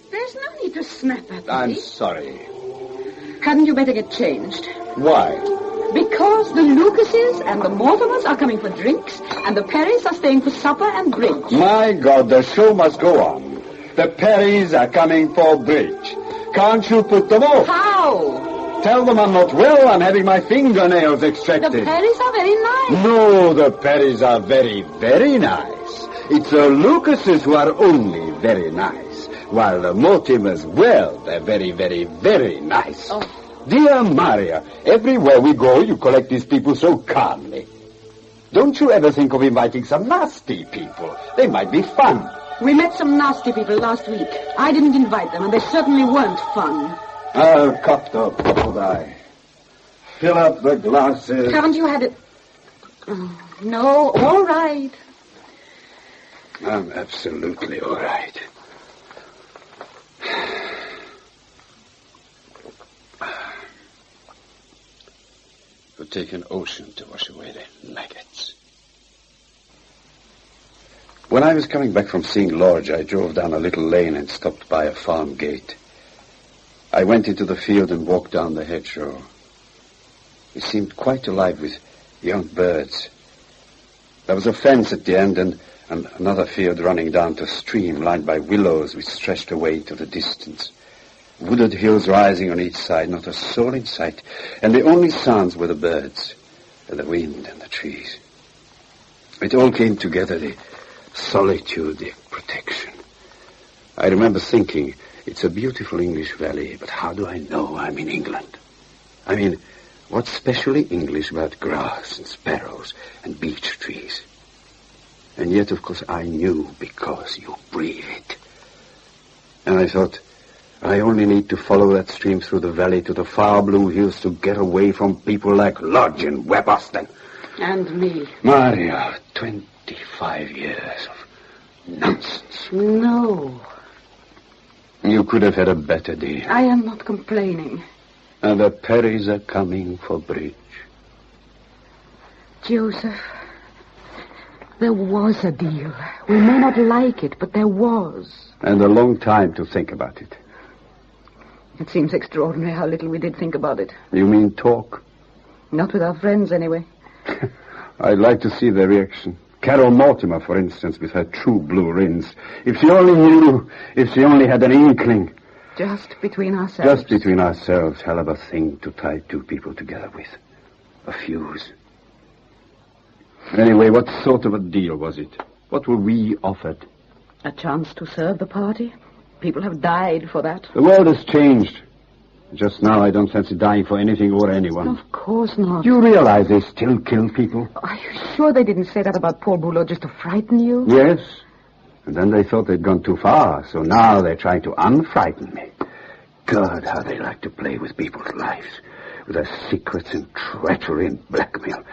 There's no need to snap at me. I'm sorry. Hadn't you better get changed? Why? Because the Lucases and the Mortimers are coming for drinks, and the Perrys are staying for supper and bridge. My God, the show must go on. The Perrys are coming for bridge. Can't you put them off? How? Tell them I'm not well. I'm having my fingernails extracted. The Perrys are very nice. No, the Perrys are very, very nice. It's the Lucases who are only very nice, while the Mortimers, well, they're very, very, very nice. Oh. Dear Maria, everywhere we go, you collect these people so calmly. Don't you ever think of inviting some nasty people? They might be fun. We met some nasty people last week. I didn't invite them, and they certainly weren't fun. I'll cut up, would I? Fill up the glasses. Haven't you had it? Oh, no, all right. I'm absolutely all right. It would take an ocean to wash away the maggots. When I was coming back from seeing Lodge, I drove down a little lane and stopped by a farm gate. I went into the field and walked down the hedgerow. It seemed quite alive with young birds. There was a fence at the end and another field running down to a stream lined by willows which stretched away to the distance. Wooded hills rising on each side, not a soul in sight, and the only sounds were the birds and the wind and the trees. It all came together, the solitude, the protection. I remember thinking, it's a beautiful English valley, but how do I know I'm in England? I mean, what's specially English about grass and sparrows and beech trees? And yet, of course, I knew because you breathe it. And I thought, I only need to follow that stream through the valley to the far blue hills to get away from people like Lodge and Webb Austin. And me. Maria, 25 years of nonsense. No. You could have had a better deal. I am not complaining. And the Perrys are coming for bridge. Joseph, there was a deal. We may not like it, but there was. And a long time to think about it. It seems extraordinary how little we did think about it. You mean talk? Not with our friends, anyway. I'd like to see their reaction. Carol Mortimer, for instance, with her true blue rings. If she only knew, if she only had an inkling. Just between ourselves. Just between ourselves, hell of a thing to tie two people together with. A fuse. Anyway, what sort of a deal was it? What were we offered? A chance to serve the party. People have died for that. The world has changed. Just now, I don't fancy dying for anything or anyone. Of course not. You realize they still kill people? Are you sure they didn't say that about Paul Boulot just to frighten you? Yes. And then they thought they'd gone too far, so now they're trying to unfrighten me. God, how they like to play with people's lives. With their secrets and treachery and blackmail.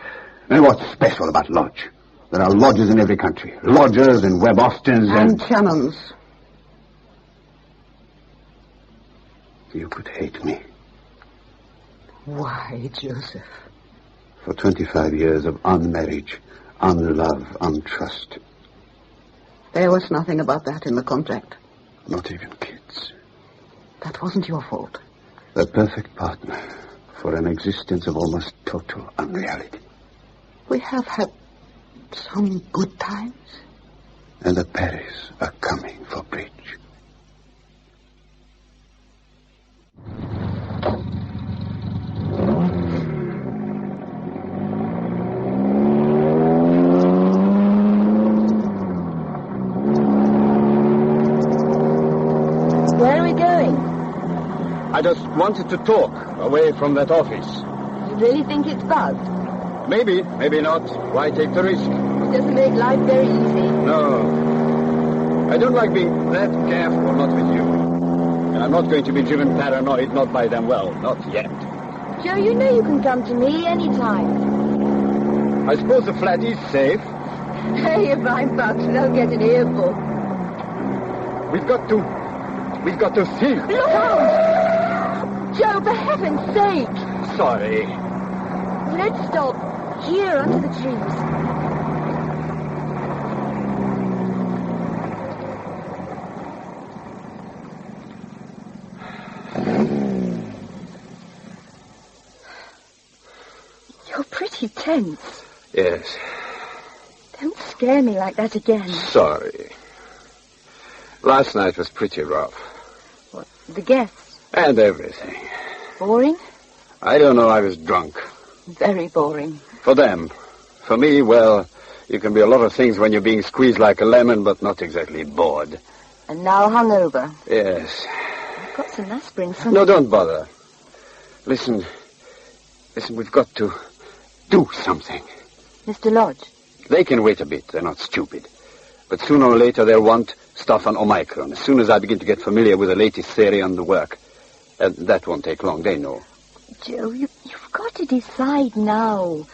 And what's special about Lodge? There are lodges in every country. Lodgers and Webb Austins and Channons. You could hate me. Why, Joseph? For 25 years of unmarriage, unlove, untrust. There was nothing about that in the contract. Not even kids. That wasn't your fault. The perfect partner for an existence of almost total unreality. We have had some good times. And the Paris are coming for bridge. Where are we going? I just wanted to talk away from that office. You really think it's bugged? Maybe, maybe not. Why take the risk? It doesn't make life very easy. No. I don't like being that careful, not with you. And I'm not going to be driven paranoid, not by them. Well, not yet. Joe, you know you can come to me anytime. I suppose the flat is safe. Hey, if I'm bugged, they'll get an earful. We've got to think. Look out! Joe, for heaven's sake! Sorry. Let's stop here under the trees. You're pretty tense. Yes. Don't scare me like that again. Sorry. Last night was pretty rough. What, the guests? And everything. Boring? I don't know, I was drunk. Very boring. For them. For me, well, you can be a lot of things when you're being squeezed like a lemon, but not exactly bored. And now hungover. Yes. I've got some aspirin. No, don't bother. Listen, we've got to do something. Mr. Lodge? They can wait a bit, they're not stupid. But sooner or later they'll want stuff on Omicron, as soon as I begin to get familiar with the latest theory on the work. And that won't take long, they know. Joe, you've got to decide now.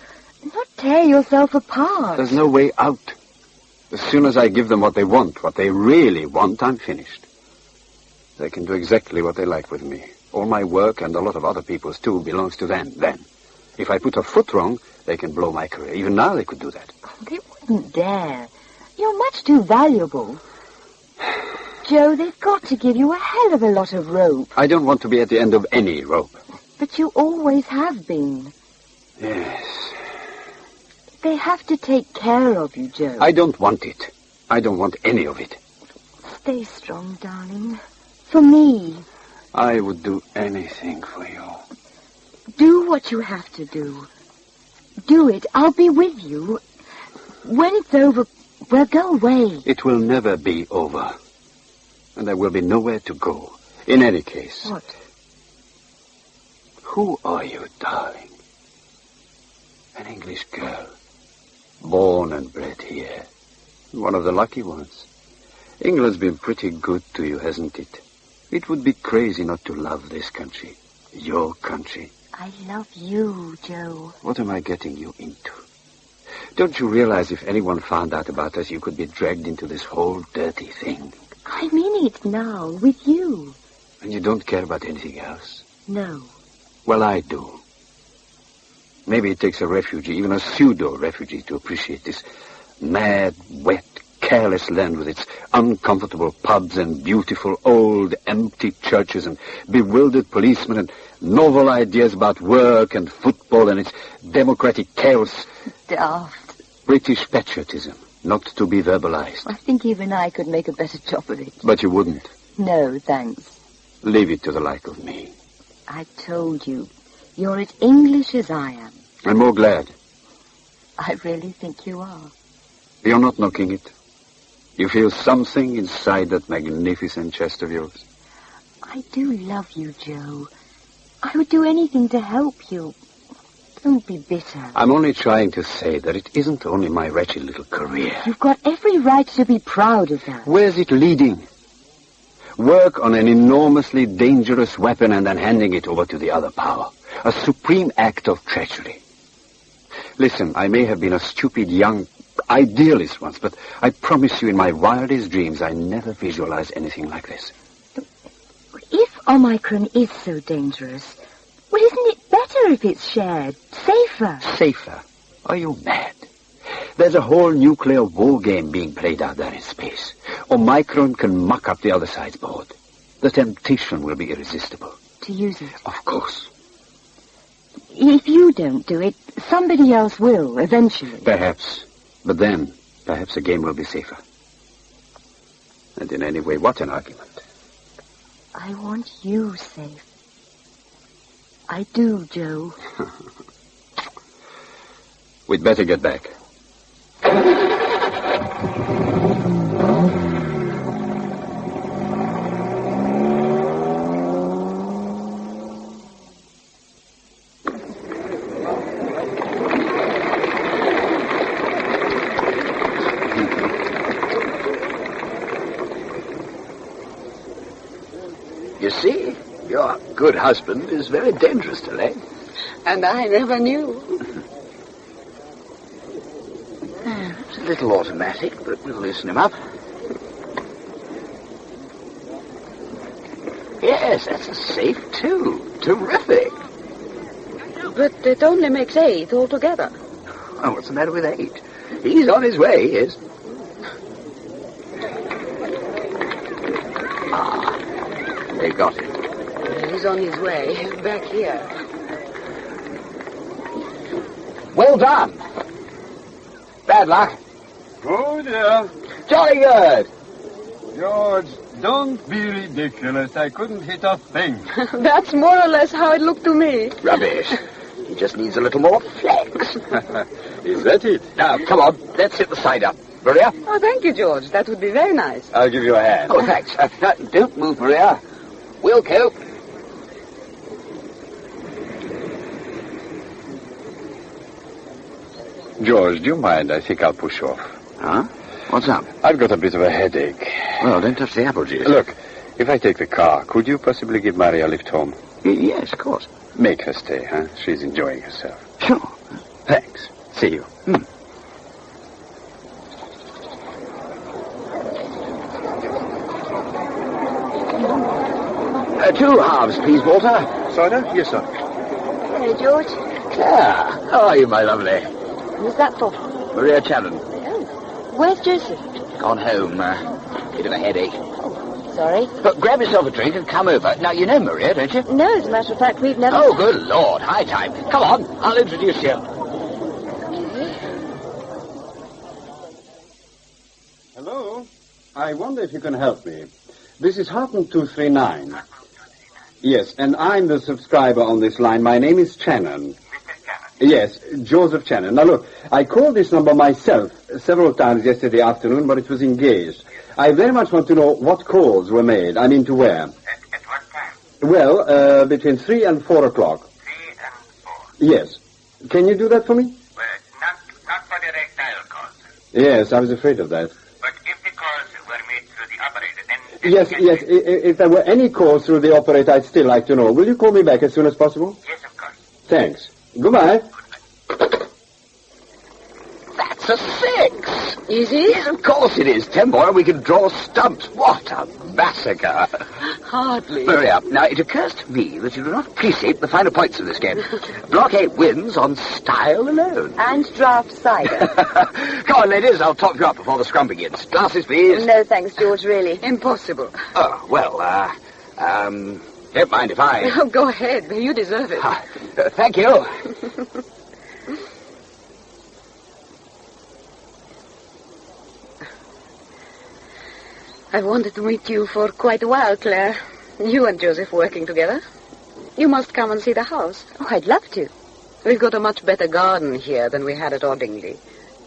Not tear yourself apart. There's no way out. As soon as I give them what they want, what they really want, I'm finished. They can do exactly what they like with me. All my work, and a lot of other people's too, belongs to them, then. If I put a foot wrong, they can blow my career. Even now they could do that. They wouldn't dare. You're much too valuable. Joe, they've got to give you a hell of a lot of rope. I don't want to be at the end of any rope. But you always have been. Yes. They have to take care of you, Joe. I don't want it. I don't want any of it. Stay strong, darling. For me. I would do anything for you. Do what you have to do. Do it. I'll be with you. When it's over, we'll go away. It will never be over. And there will be nowhere to go. In any case. What? Who are you, darling? An English girl. Born and bred here. One of the lucky ones. England's been pretty good to you, hasn't it? It would be crazy not to love this country. Your country. I love you, Joe. What am I getting you into? Don't you realize if anyone found out about us, you could be dragged into this whole dirty thing? I'm in it now, with you. And you don't care about anything else? No. Well, I do. Maybe it takes a refugee, even a pseudo-refugee, to appreciate this mad, wet, careless land with its uncomfortable pubs and beautiful old empty churches and bewildered policemen and novel ideas about work and football and its democratic chaos. Daft. British patriotism, not to be verbalized. I think even I could make a better job of it. But you wouldn't. No, thanks. Leave it to the like of me. I told you, you're as English as I am. I'm more glad. I really think you are. You're not knocking it. You feel something inside that magnificent chest of yours. I do love you, Joe. I would do anything to help you. Don't be bitter. I'm only trying to say that it isn't only my wretched little career. You've got every right to be proud of that. Where's it leading? Work on an enormously dangerous weapon and then handing it over to the other power. A supreme act of treachery. Listen, I may have been a stupid young idealist once, but I promise you in my wildest dreams I never visualized anything like this. If Omicron is so dangerous, well, isn't it better if it's shared? Safer. Safer? Are you mad? There's a whole nuclear war game being played out there in space. Omicron can muck up the other side's board. The temptation will be irresistible. To use it? Of course. If you don't do it, somebody else will, eventually. Perhaps. But then, perhaps the game will be safer. And in any way, what an argument. I want you safe. I do, Joe. We'd better get back. You see, your good husband is very dangerous to Lane. And I never knew. It's a little automatic, but we'll loosen him up. Yes, that's a safe, too. Terrific. But it only makes 8 altogether. Oh, what's the matter with 8? He's on his way, he is. They got him. He's on his way. Back here. Well done. Bad luck. Oh, dear. Jolly good. George, don't be ridiculous. I couldn't hit a thing. That's more or less how it looked to me. Rubbish. He just needs a little more flex. Is that it? Now, come on. Let's hit the side up. Maria? Oh, thank you, George. That would be very nice. I'll give you a hand. Oh, thanks. Don't move, Maria. We'll cope. George, do you mind? I think I'll push off. Huh? What's up? I've got a bit of a headache. Well, don't touch the apple juice. Look, if I take the car, could you possibly give Maria a lift home? Yes, of course. Make her stay, huh? She's enjoying herself. Sure. Thanks. See you. Two halves, please, Walter. Cider? Yes, sir. Hello, George. Claire, how are you, my lovely? Who's that for? Maria Channon. Oh. Where's Joseph? Gone home. Bit of a headache. Sorry. But grab yourself a drink and come over. Now, you know Maria, don't you? No, as a matter of fact, we've never... Oh, good Lord. High time. Come on. I'll introduce you. Hello? I wonder if you can help me. This is Harton 239. Yes, and I'm the subscriber on this line. My name is Channon. Yes, Joseph Channon. Now, look, I called this number myself several times yesterday afternoon, but it was engaged. I very much want to know what calls were made. I mean, to where? At what time? Well, between 3 and 4 o'clock. 3 and 4. Yes. Can you do that for me? Well, not for direct dial calls. Yes, I was afraid of that. But if the calls were made through the operator, then... Yes. If there were any calls through the operator, I'd still like to know. Will you call me back as soon as possible? Yes, of course. Thanks. Goodbye. That's a 6. Is it? Yes, of course it is. 10 more and we can draw stumps. What a massacre. Hardly. Hurry up. Now, it occurs to me that you do not appreciate the finer points of this game. Block 8 wins on style alone. And draft cider. Come on, ladies. I'll top you up before the scrum begins. Glasses, please. No, thanks, George, really. Impossible. Oh, well, don't mind if I... Oh, go ahead. You deserve it. Thank you. I've wanted to meet you for quite a while, Claire. You and Joseph working together. You must come and see the house. Oh, I'd love to. We've got a much better garden here than we had at Oddingley.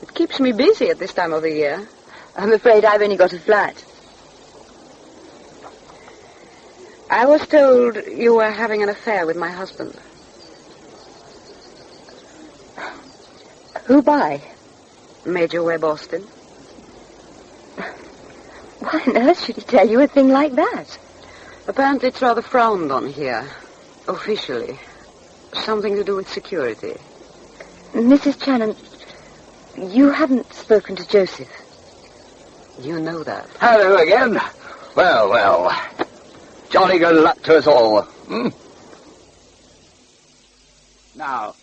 It keeps me busy at this time of the year. I'm afraid I've only got a flat. I was told you were having an affair with my husband. Who by? Major Webb Austin. Why on earth should he tell you a thing like that? Apparently it's rather frowned on here. Officially. Something to do with security. Mrs. Channon, you haven't spoken to Joseph. You know that. Hello again. Well, well. Jolly good luck to us all. Hmm? Now,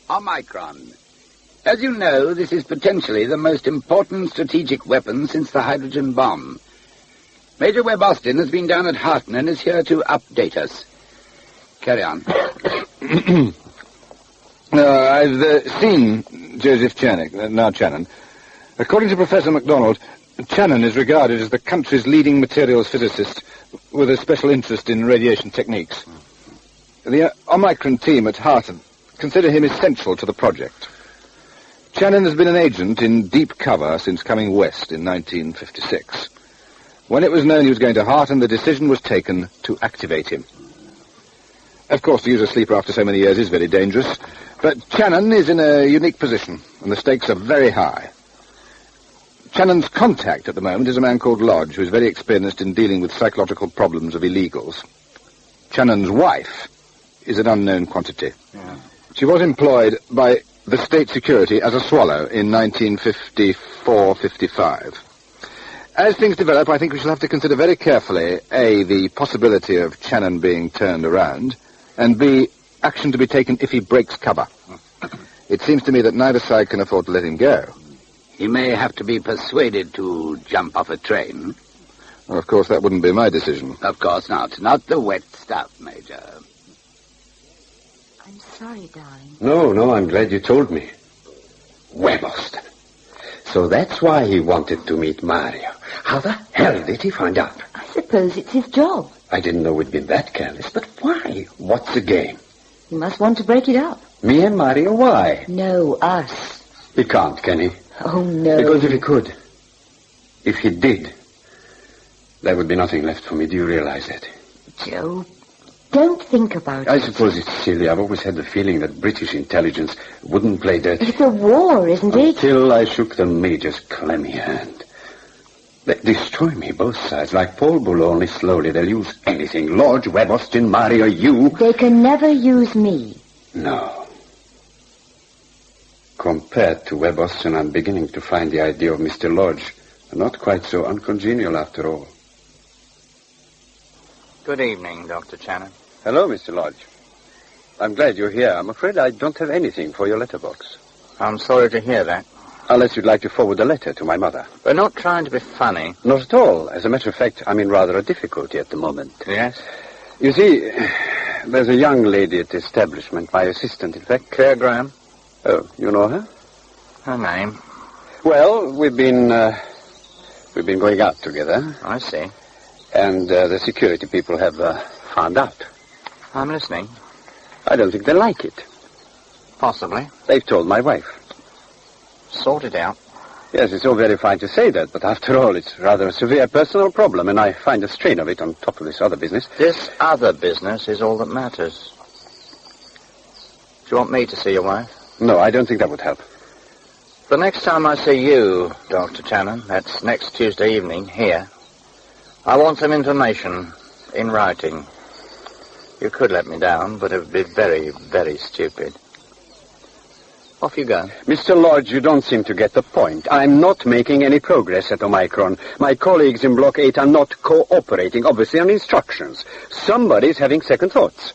Omicron. As you know, this is potentially the most important strategic weapon since the hydrogen bomb. Major Webb Austin has been down at Harton and is here to update us. Carry on. I've seen Joseph Channon. According to Professor MacDonald, Channon is regarded as the country's leading materials physicist with a special interest in radiation techniques. The Omicron team at Harton consider him essential to the project. Channon has been an agent in deep cover since coming west in 1956. When it was known he was going to Harton, the decision was taken to activate him. Of course, to use a sleeper after so many years is very dangerous, but Channon is in a unique position, and the stakes are very high. Channon's contact at the moment is a man called Lodge, who is very experienced in dealing with psychological problems of illegals. Channon's wife is an unknown quantity. Yeah. She was employed by the state security as a swallow in 1954-55. As things develop, I think we shall have to consider very carefully, A, the possibility of Channon being turned around, and B, action to be taken if he breaks cover. It seems to me that neither side can afford to let him go. He may have to be persuaded to jump off a train. Well, of course, that wouldn't be my decision. Of course not. Not the wet stuff, Major. I'm sorry, darling. No, I'm glad you told me. Webb Austin. So that's why he wanted to meet Mario. How the hell did he find out? I suppose it's his job. I didn't know we'd been that careless, but why? What's the game? He must want to break it up. Me and Mario, why? No, us. He can't, can he? Oh, no. Because if he could, if he did, there would be nothing left for me. Do you realize that? Joe, don't think about it. I suppose it's silly. I've always had the feeling that British intelligence wouldn't play dirty. It's a war, isn't it? Until I shook the Major's clammy hand. They destroy me, both sides. Like Paul Bull, only slowly. They'll use anything. Lodge, Webb, Austin, Mario, you. They can never use me. No. Compared to Webb Austin, I'm beginning to find the idea of Mr. Lodge not quite so uncongenial after all. Good evening, Dr. Channon. Hello, Mr. Lodge. I'm glad you're here. I'm afraid I don't have anything for your letterbox. I'm sorry to hear that. Unless you'd like to forward a letter to my mother. We're not trying to be funny. Not at all. As a matter of fact, I'm in rather a difficulty at the moment. Yes? You see, there's a young lady at the establishment, my assistant, in fact. Claire Graham? Oh, you know her? Her name? Well, we've been going out together. I see. And the security people have found out. I'm listening. I don't think they like it. Possibly. They've told my wife. Sort it out. Yes, it's all very fine to say that, but after all, it's rather a severe personal problem, and I find a strain of it on top of this other business. This other business is all that matters. Do you want me to see your wife? No, I don't think that would help. The next time I see you, Dr. Channon, that's next Tuesday evening, here, I want some information in writing. You could let me down, but it would be very, very stupid. Off you go. Mr. Lodge, you don't seem to get the point. I'm not making any progress at Omicron. My colleagues in Block 8 are not cooperating, obviously, on instructions. Somebody's having second thoughts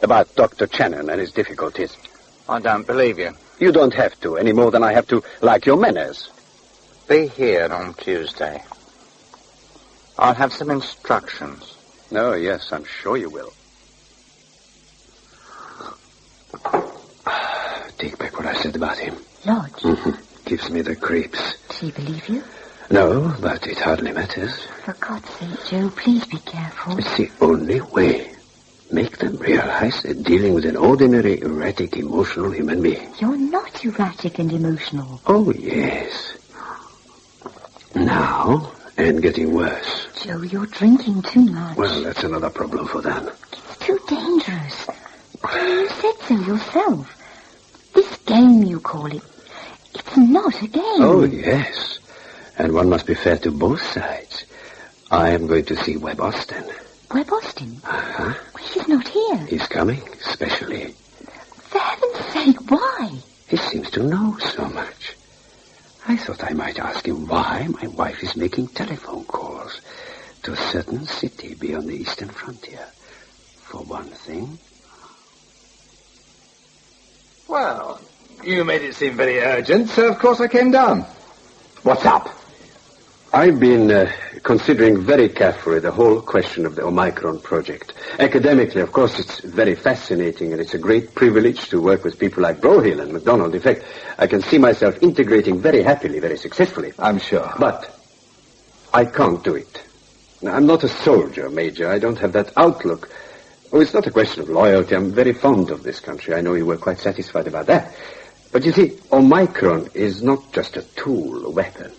about Dr. Channon and his difficulties. I don't believe you. You don't have to, any more than I have to like your manners. Be here on Tuesday. I'll have some instructions. Oh, yes, I'm sure you will. Take back what I said about him. Lodge? Mm-hmm. Gives me the creeps. Does he believe you? No, but it hardly matters. For God's sake, Joe, please be careful. It's the only way. Make them realize they're dealing with an ordinary, erratic, emotional human being. You're not erratic and emotional. Oh, yes. Now, And getting worse. Joe, you're drinking too much. Well, that's another problem for Dan. It's too dangerous. You said so yourself. This game, you call it, it's not a game. Oh, yes. And one must be fair to both sides. I am going to see Webb Austin. Webb Austin? Uh-huh. Well, he's not here. He's coming, especially. For heaven's sake, why? He seems to know so much. I thought I might ask him why my wife is making telephone calls to a certain city beyond the eastern frontier. For one thing. Well, you made it seem very urgent, so of course I came down. What's up? I've been considering very carefully the whole question of the Omicron project. Academically, of course, it's very fascinating, and it's a great privilege to work with people like Brohill and MacDonald. In fact, I can see myself integrating very happily, very successfully. I'm sure. But I can't do it. Now, I'm not a soldier, Major. I don't have that outlook. Oh, it's not a question of loyalty. I'm very fond of this country. I know you were quite satisfied about that. But you see, Omicron is not just a tool, a weapon.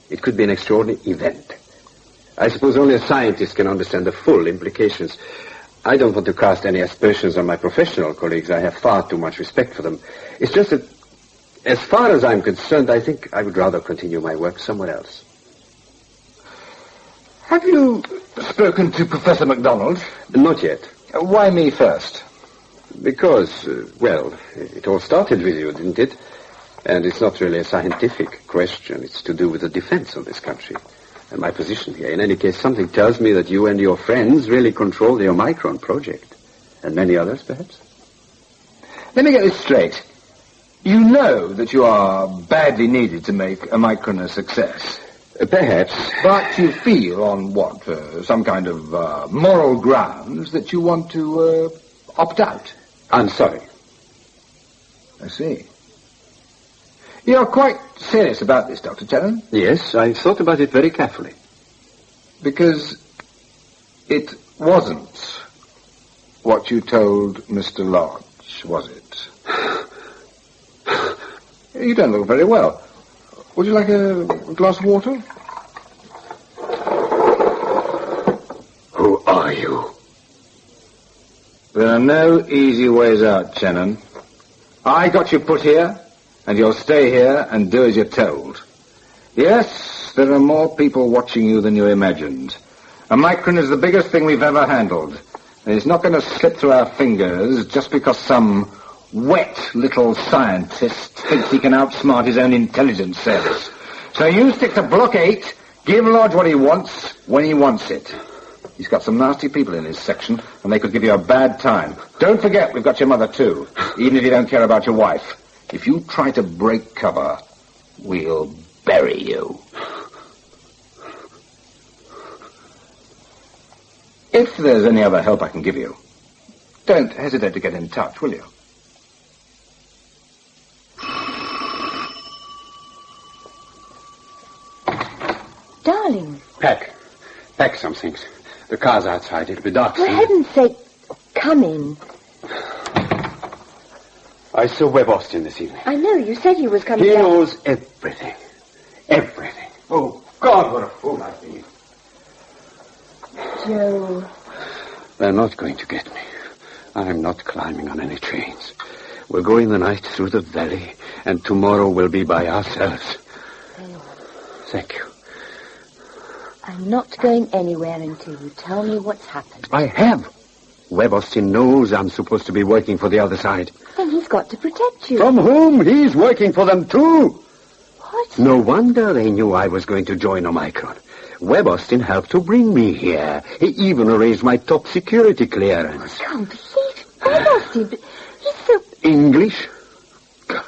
It could be an extraordinary event. I suppose only a scientist can understand the full implications. I don't want to cast any aspersions on my professional colleagues. I have far too much respect for them. It's just that, as far as I'm concerned, I think I would rather continue my work somewhere else. Have you spoken to Professor MacDonald? Not yet. Why me first? Because, well, it all started with you, didn't it? And it's not really a scientific question. It's to do with the defense of this country and my position here. In any case, something tells me that you and your friends really control the Omicron project. And many others, perhaps? Let me get this straight. You know that you are badly needed to make Omicron a success. Perhaps. But you feel on what? Some kind of moral grounds that you want to opt out. I'm sorry. I see. You're quite serious about this, Dr. Channon? Yes, I thought about it very carefully. Because it wasn't what you told Mr. Lodge, was it? You don't look very well. Would you like a glass of water? Who are you? There are no easy ways out, Channon. I got you put here, and you'll stay here and do as you're told. Yes, there are more people watching you than you imagined. Omicron is the biggest thing we've ever handled, and it's not going to slip through our fingers just because some wet little scientist thinks he can outsmart his own intelligence service. So you stick to Block 8, give Lodge what he wants when he wants it. He's got some nasty people in his section, and they could give you a bad time. Don't forget, we've got your mother, too, even if you don't care about your wife. If you try to break cover, we'll bury you. If there's any other help I can give you, don't hesitate to get in touch, will you? Darling. Pack some things. The car's outside. It'll be dark soon. For heaven's sake, come in. I saw Webb Austin this evening. I know, you said he was coming He down. knows everything. Everything. Oh, God, what a fool I've been. Joe. They're not going to get me. I'm not climbing on any trains. We'll go in the night through the valley, and tomorrow we'll be by ourselves. Thank you. I'm not going anywhere until you tell me what's happened. I have. Webb Austin knows I'm supposed to be working for the other side. Then he's got to protect you. From whom? He's working for them, too. What? No wonder they knew I was going to join Omicron. Webb Austin helped to bring me here. He even arranged my top security clearance. I can't believe it. Webb Austin, he's so... English? God.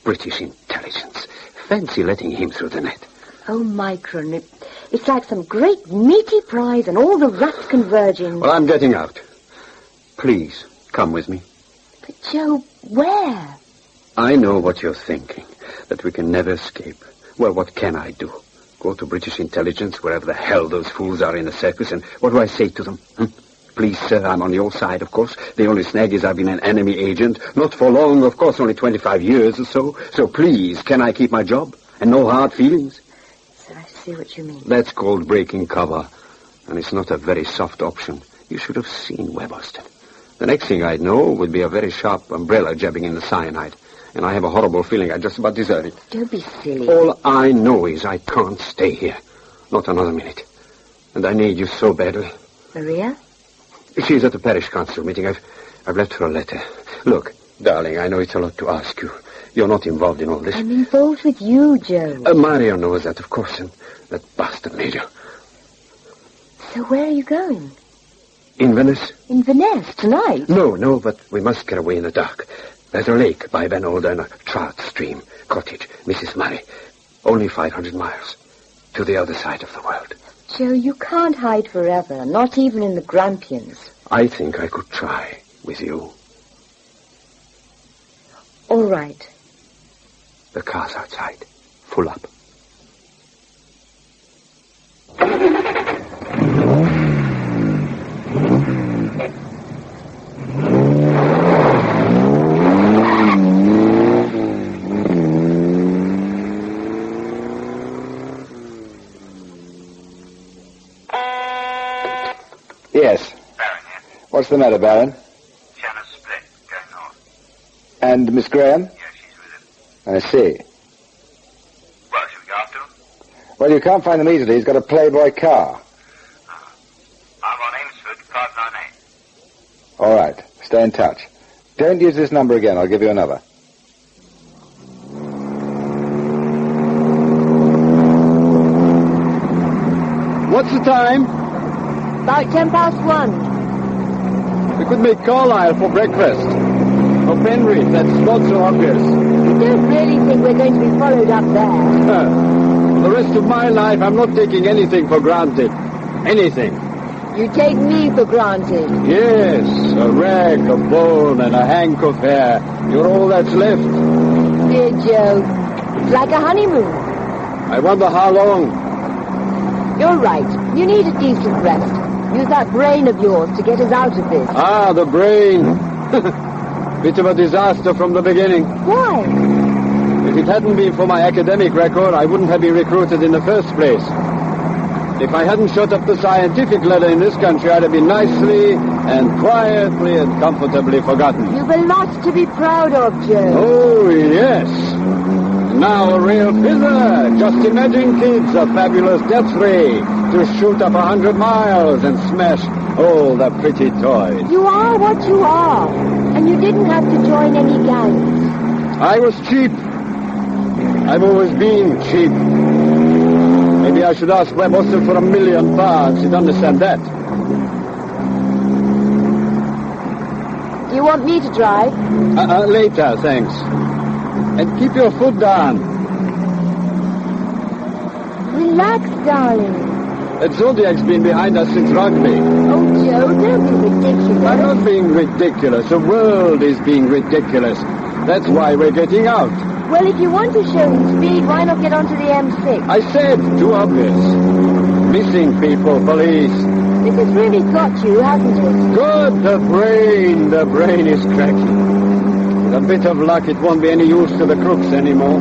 British intelligence. Fancy letting him through the net. Omicron, it's like some great meaty prize and all the rats converging. Well, I'm getting out. Please, come with me. But, Joe, where? I know what you're thinking, that we can never escape. Well, what can I do? Go to British intelligence, wherever the hell those fools are in the circus, and what do I say to them? Please, sir, I'm on your side, of course. The only snag is I've been an enemy agent. Not for long, of course, only 25 years or so. So please, can I keep my job? And no hard feelings? I see what you mean. That's called breaking cover. And it's not a very soft option. You should have seen Webb Austin. The next thing I'd know would be a very sharp umbrella jabbing in the cyanide. And I have a horrible feeling I just about deserve it. Don't be silly. All I know is I can't stay here. Not another minute. And I need you so badly. Maria? She's at the parish council meeting. I've left her a letter. Look, darling, I know it's a lot to ask you. You're not involved in all this. I'm involved with you, Joe. Mario knows that, of course, and that bastard Major. So where are you going? In Venice? In Venice, tonight? No, but we must get away in the dark. There's a lake by Van Older, a trout stream, cottage, Mrs. Murray. Only 500 miles. To the other side of the world. Joe, you can't hide forever, not even in the Grampians. I think I could try with you. All right. The car's outside. Full up. Yes. Baron here. What's the matter, Baron? Shannon's split, going north. And Miss Graham? Yeah, she's with him. I see. Well, should we go after him? Well, you can't find them easily. He's got a Playboy car. I'm on Amesford, 598. All right. Stay in touch. Don't use this number again. I'll give you another. What's the time? About 1:10. We could make Carlisle for breakfast. Or Penrith, that's not so obvious. You don't really think we're going to be followed up there? For the rest of my life, I'm not taking anything for granted. Anything. You take me for granted. Yes, a rag, a bone, and a hank of hair. You're all that's left. Dear Joe, it's like a honeymoon. I wonder how long. You're right. You need a decent rest. Use that brain of yours to get us out of this. Ah, the brain. Bit of a disaster from the beginning. Why? If it hadn't been for my academic record, I wouldn't have been recruited in the first place. If I hadn't shot up the scientific ladder in this country, I'd have been nicely and quietly and comfortably forgotten. You've a lot to be proud of, Joe. Oh, yes. Now a real fizzer. Just imagine, kids, a fabulous death ray to shoot up 100 miles and smash all the pretty toys. You are what you are, and you didn't have to join any gangs. I was cheap. I've always been cheap. Maybe I should ask Webb Austin for £1 million. He'd understand that. You want me to drive? Later, thanks. And keep your foot down. Relax, darling. That Zodiac's been behind us since rugby. Oh, Joe, don't be ridiculous. I'm not being ridiculous. The world is being ridiculous. That's why we're getting out. Well, if you want to show him speed, why not get onto the M6? I said, too obvious. Missing people, police. This has really got you, hasn't it? Good, the brain is cracking. With a bit of luck, it won't be any use to the crooks anymore.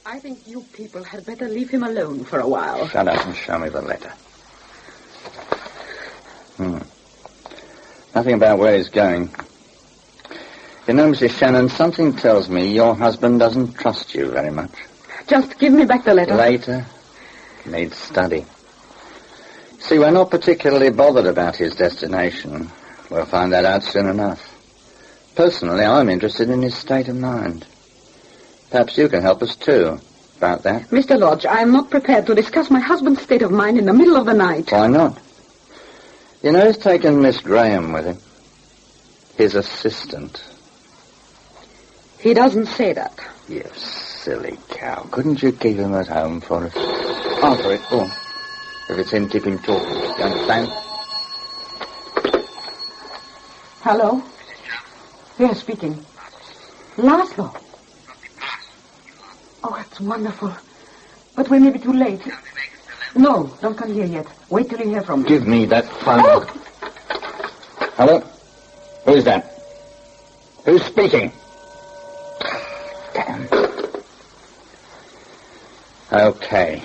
I think you people had better leave him alone for a while. Shut up and show me the letter. Nothing about where he's going. You know, Mrs. Shannon, something tells me your husband doesn't trust you very much. Just give me back the letter. Later. Needs study. See, we're not particularly bothered about his destination. We'll find that out soon enough. Personally, I'm interested in his state of mind. Perhaps you can help us, too, about that. Mr. Lodge, I am not prepared to discuss my husband's state of mind in the middle of the night. Why not? You know, he's taken Miss Graham with him. His assistant. He doesn't say that. You silly cow. Couldn't you keep him at home for us? Answer it. Go on. If it's him, keep him talking. You understand? Hello? Yes, speaking. Laszlo. Oh, that's wonderful. But we may be too late. No, don't come here yet. Wait till you hear from me. Give me that phone. Oh! Hello? Who's that? Who's speaking? Damn. Okay.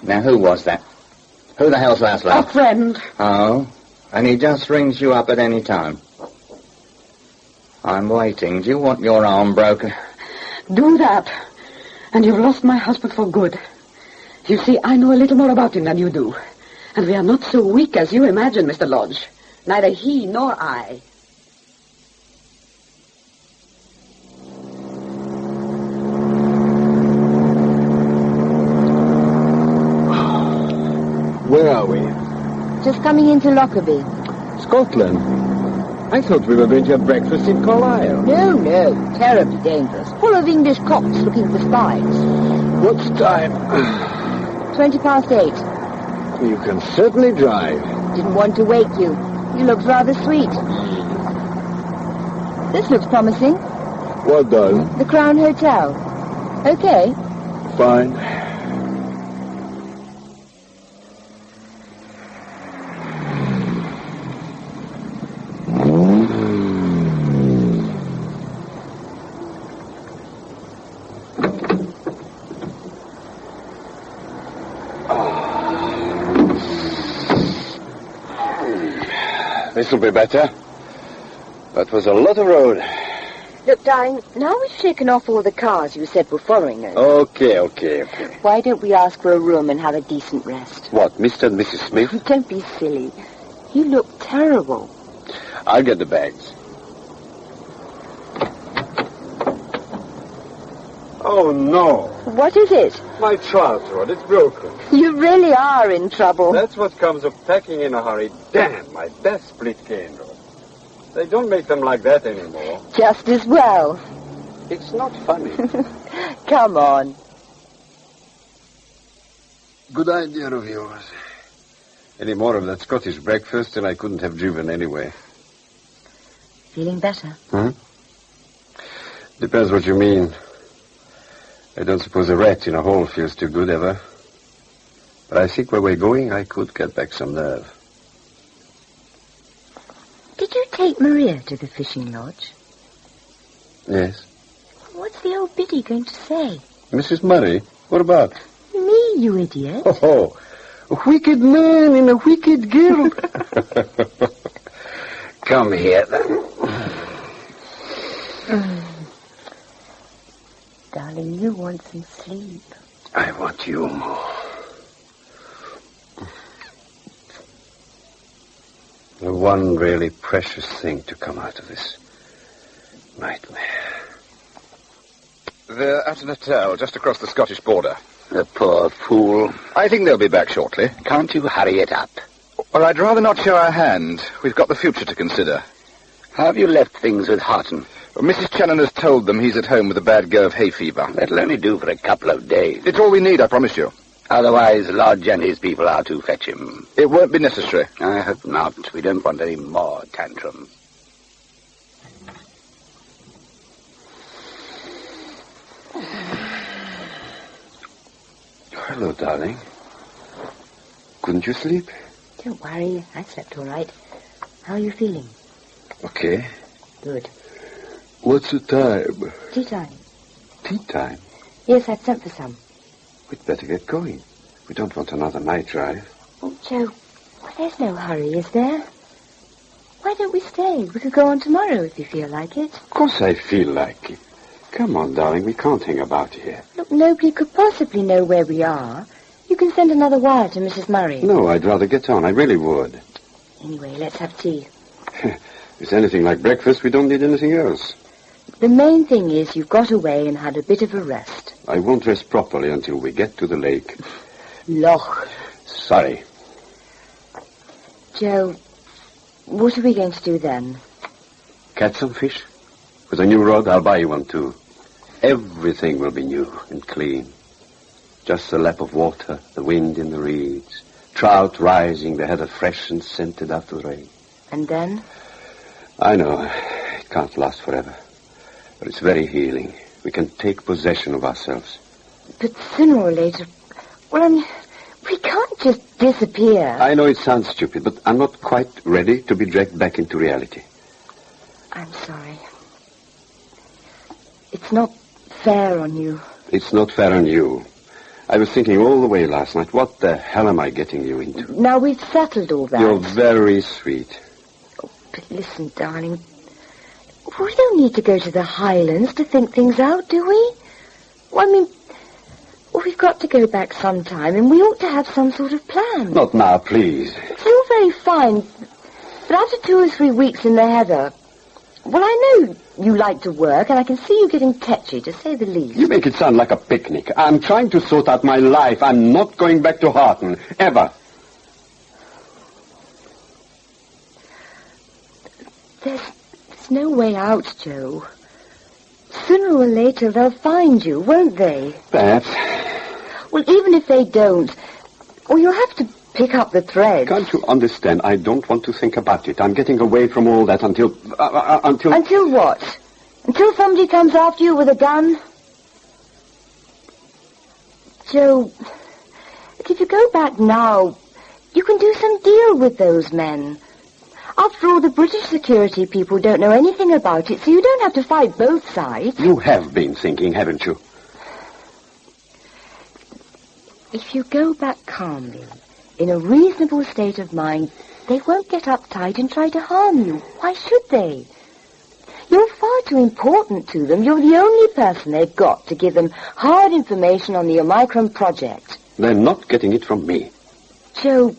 Now, who was that? Who the hell's last A love? friend. Oh? And he just rings you up at any time? I'm waiting. Do you want your arm broken? Do that. And you've lost my husband for good. You see, I know a little more about him than you do. And we are not so weak as you imagine, Mr. Lodge. Neither he nor I. Where are we? Just coming into Lockerbie. Scotland. I thought we were going to have breakfast in Carlisle. No. Terribly dangerous. Full of English cops looking for spies. What's time? 8:20. You can certainly drive. Didn't want to wake you. You looked rather sweet. This looks promising. What does? The Crown Hotel. Okay. Fine. This'll be better. That was a lot of road. Look, darling, now we've shaken off all the cars you said were following us. Okay. Why don't we ask for a room and have a decent rest? What, Mr. and Mrs. Smith? Don't be silly. You look terrible. I'll get the bags. Oh, no. What is it? My trout rod, it's broken. You really are in trouble. That's what comes of packing in a hurry. Damn, my best split cane rod. They don't make them like that anymore. Just as well. It's not funny. Come on. Good idea of yours. Any more of that Scottish breakfast and I couldn't have driven anyway. Feeling better? Depends what you mean. I don't suppose a rat in a hole feels too good ever. But I think where we're going, I could get back some nerve. Did you take Maria to the fishing lodge? Yes. What's the old biddy going to say? Mrs. Murray, what about? Me, you idiot. Oh, a wicked man and a wicked girl. Come here, then. Darling, you want some sleep. I want you more. The one really precious thing to come out of this nightmare. They're at an hotel just across the Scottish border. The poor fool. I think they'll be back shortly. Can't you hurry it up? Well, I'd rather not show our hand. We've got the future to consider. How have you left things with Harton? Well, Mrs. Channon has told them he's at home with a bad go of hay fever. That'll only do for a couple of days. It's all we need, I promise you. Otherwise, Lodge and his people are to fetch him. It won't be necessary. I hope not. We don't want any more tantrums. Hello, darling. Couldn't you sleep? Don't worry. I slept all right. How are you feeling? Okay. Good. What's the time? Tea time. Tea time? Yes, I've sent for some. We'd better get going. We don't want another night drive. Oh, Joe, well, there's no hurry, is there? Why don't we stay? We could go on tomorrow if you feel like it. Of course I feel like it. Come on, darling. We can't hang about here. Look, nobody could possibly know where we are. You can send another wire to Mrs. Murray. No, I'd rather get on. I really would. Anyway, let's have tea. If it's anything like breakfast, we don't need anything else. The main thing is you've got away and had a bit of a rest. I won't rest properly until we get to the lake. Loch. Sorry. Joe, what are we going to do then? Catch some fish? With a new rod, I'll buy you one too. Everything will be new and clean. Just the lap of water, the wind in the reeds, trout rising, the heather fresh and scented after the rain. And then? I know, it can't last forever. But it's very healing. We can take possession of ourselves. But sooner or later... Well, I mean, we can't just disappear. I know it sounds stupid, but I'm not quite ready to be dragged back into reality. I'm sorry. It's not fair on you. It's not fair on you. I was thinking all the way last night, what the hell am I getting you into? Now we've settled all that. You're very sweet. Oh, but listen, darling. We don't need to go to the Highlands to think things out, do we? Well, I mean, we've got to go back sometime, and we ought to have some sort of plan. Not now, please. It's all very fine, but after 2 or 3 weeks in the heather... Well, I know you like to work, and I can see you getting tetchy, to say the least. You make it sound like a picnic. I'm trying to sort out my life. I'm not going back to Harton, ever. There's no way out, Joe. Sooner or later, they'll find you, won't they? Perhaps. Well, even if they don't, well, you'll have to pick up the thread. Can't you understand? I don't want to think about it. I'm getting away from all that until... Until what? Until somebody comes after you with a gun? Joe, if you go back now, you can do some deal with those men. After all, the British security people don't know anything about it, so you don't have to fight both sides. You have been thinking, haven't you? If you go back calmly, in a reasonable state of mind, they won't get uptight and try to harm you. Why should they? You're far too important to them. You're the only person they've got to give them hard information on the Omicron project. They're not getting it from me. Joe,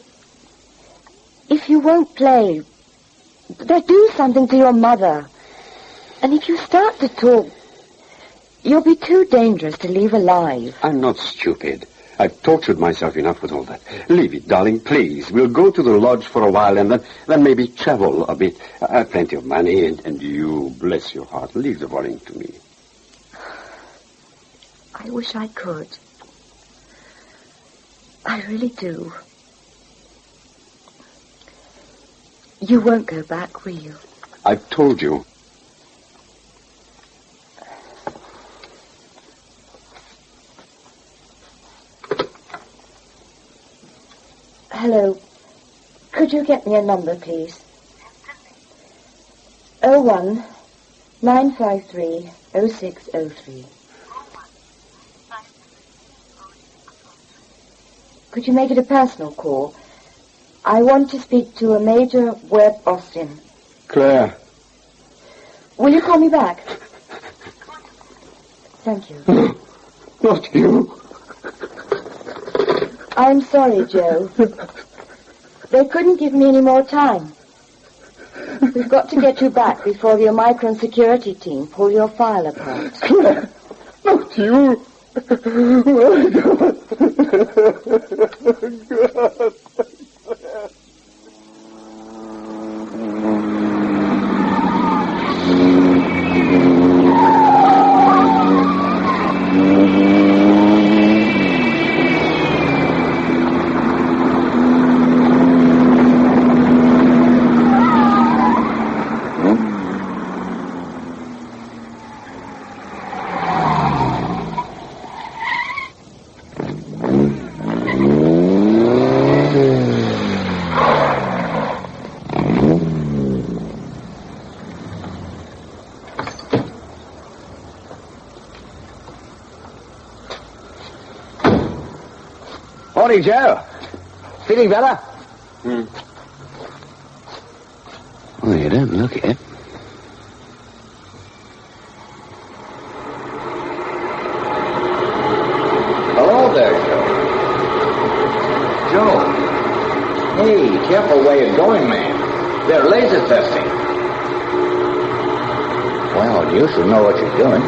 if you won't play, they'll do something to your mother. And if you start to talk, you'll be too dangerous to leave alive. I'm not stupid. I've tortured myself enough with all that. Leave it, darling, please. We'll go to the lodge for a while and then maybe travel a bit. I have plenty of money, and you, bless your heart, leave the worrying to me. I wish I could. I really do. You won't go back, will you? I've told you. Hello. Could you get me a number, please? 01 953 0603. Could you make it a personal call? I want to speak to a Major Webb Austin. Claire. Will you call me back? Thank you. No, not you. I'm sorry, Joe. They couldn't give me any more time. We've got to get you back before the Omicron security team pull your file apart. Claire, not you. Oh, God. Morning, Joe. Feeling better? Well, you don't look it. Hello there, Joe. Joe. Hey, careful where you're going, man. They're laser testing. Well, you should know what you're doing.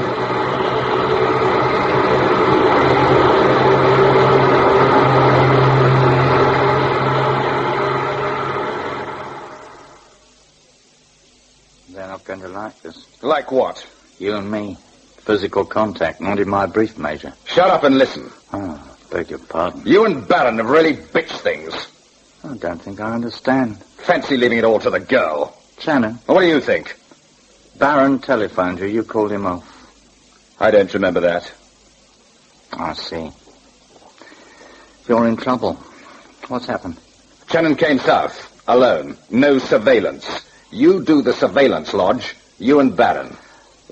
They're not going to like this. Like what? You and me. Physical contact. Not in my brief, Major. Shut up and listen. Oh, beg your pardon. You and Barron have really bitched things. I don't think I understand. Fancy leaving it all to the girl. Shannon. What do you think? Barron telephoned you. You called him off. I don't remember that. I see. You're in trouble. What's happened? Shannon came south, alone. No surveillance. You do the surveillance, Lodge. You and Barron.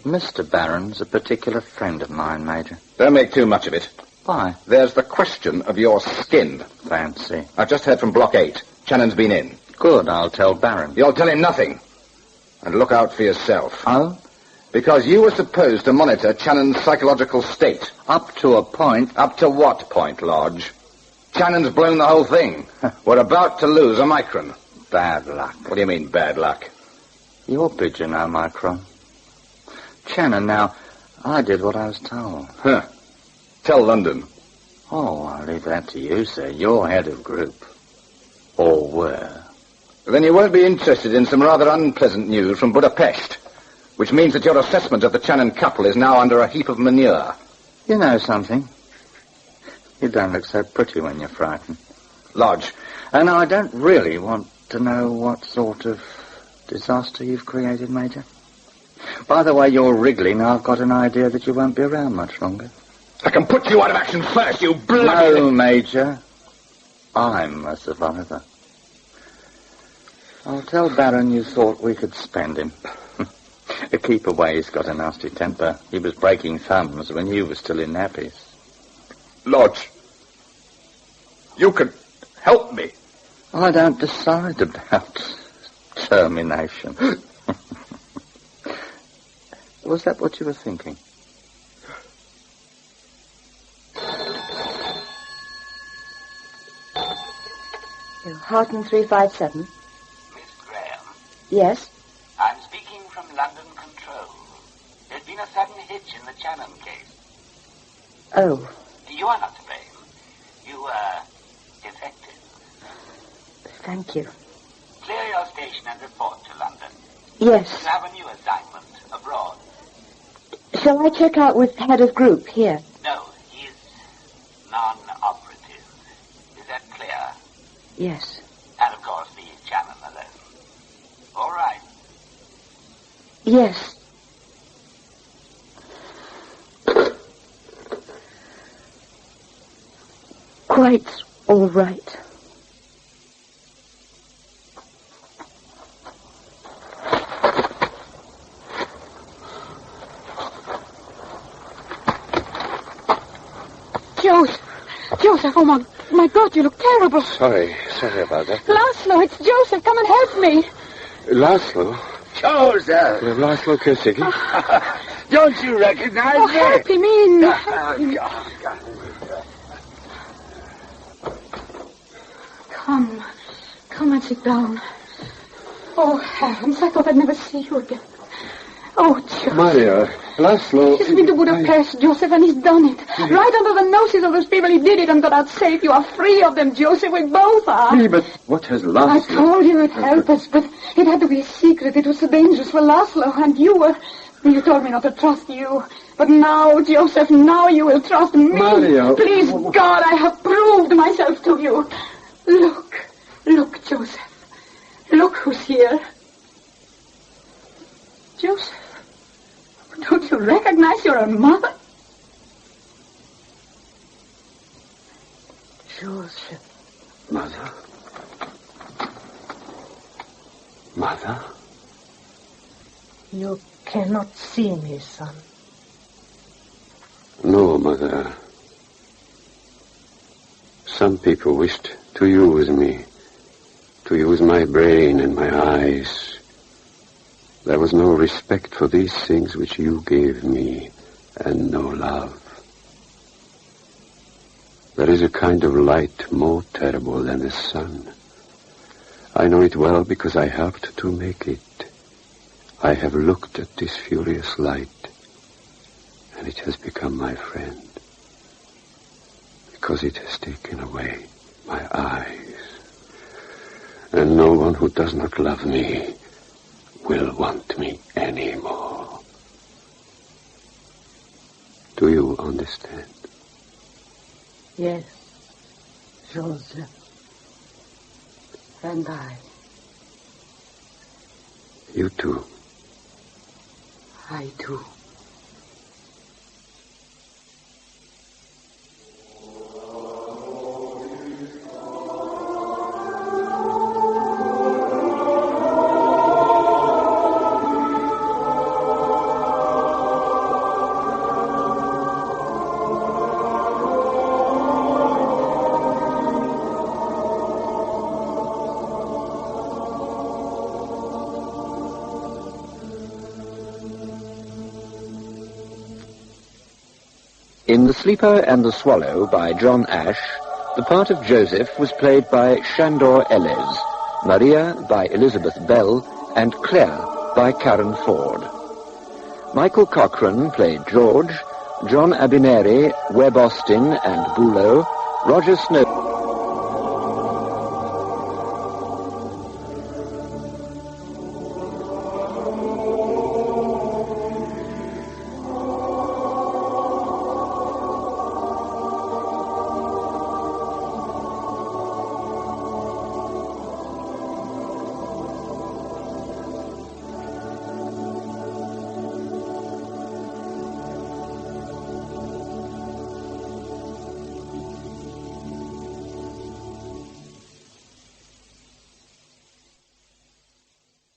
Mr. Barron's a particular friend of mine, Major. Don't make too much of it. Why? There's the question of your skin. Fancy. I've just heard from Block 8. Shannon's been in. Good, I'll tell Baron. You'll tell him nothing. And look out for yourself. Oh? Because you were supposed to monitor Shannon's psychological state. Up to a point. Up to what point, Lodge? Shannon's blown the whole thing. We're about to lose Omicron. Bad luck. What do you mean, bad luck? You're pigeon, Omicron. Shannon, now, I did what I was told. Huh. Tell London. Oh, I'll leave that to you, sir. You're head of group. Or were. Then you won't be interested in some rather unpleasant news from Budapest, which means that your assessment of the Shannon couple is now under a heap of manure. You know something? You don't look so pretty when you're frightened. Lodge. And I don't really want to know what sort of disaster you've created, Major. By the way you're wriggling, I've got an idea that you won't be around much longer. I can put you out of action first, you bloody... No, Major. I'm a survivor. I'll tell Baron you thought we could spend him. Keep away, he's got a nasty temper. He was breaking thumbs when you were still in nappies. Lodge, you can help me. I don't decide about termination. Was that what you were thinking? Harton 357. Miss Graham? Yes? I'm speaking from London Control. There's been a sudden hitch in the Shannon case. Oh. You are not to blame. You were defective. Thank you. Clear your station and report to London. Yes. You have a new assignment abroad. Shall I check out with head of group here? No, he's non-operative. Is that clear? Yes. And of course, leave Shannon alone. All right. Yes. Quite all right. Joseph, oh my God, you look terrible. Sorry about that. Laszlo, it's Joseph. Come and help me. Laszlo? Joseph! Laszlo Kirsiki? Don't you recognize Oh, me? help him in. Come and sit down. Oh, heavens, I thought I'd never see you again. Oh, Joseph. Maria, Laszlo... He's been to Budapest, Joseph, and he's done it. Right under the noses of those people, he did it and got out safe. You are free of them, Joseph. We both are. Free, but what has Laszlo... I told you it'd help us, but it had to be a secret. It was so dangerous for Laszlo, and you were... You told me not to trust you. But now, Joseph, now you will trust me. Maria... Please, God, I have proved myself to you. Look, Joseph. Look who's here. Joseph. Don't you recognize your own mother? Joseph. Mother? Mother? You cannot see me, son. No, Mother. Some people wished to use me, to use my brain and my eyes. There was no respect for these things which you gave me, and no love. There is a kind of light more terrible than the sun. I know it well because I helped to make it. I have looked at this furious light, and it has become my friend, because it has taken away my eyes. And no one who does not love me will want me anymore. Do you understand? Yes, Joseph. And I. You too. I do. In The Sleeper and the Swallow by John Ash, the part of Joseph was played by Shandor Ellis, Maria by Elizabeth Bell, and Claire by Karen Ford. Michael Cochrane played George, John Abineri, Webb Austin, and Bulow, Roger Snow...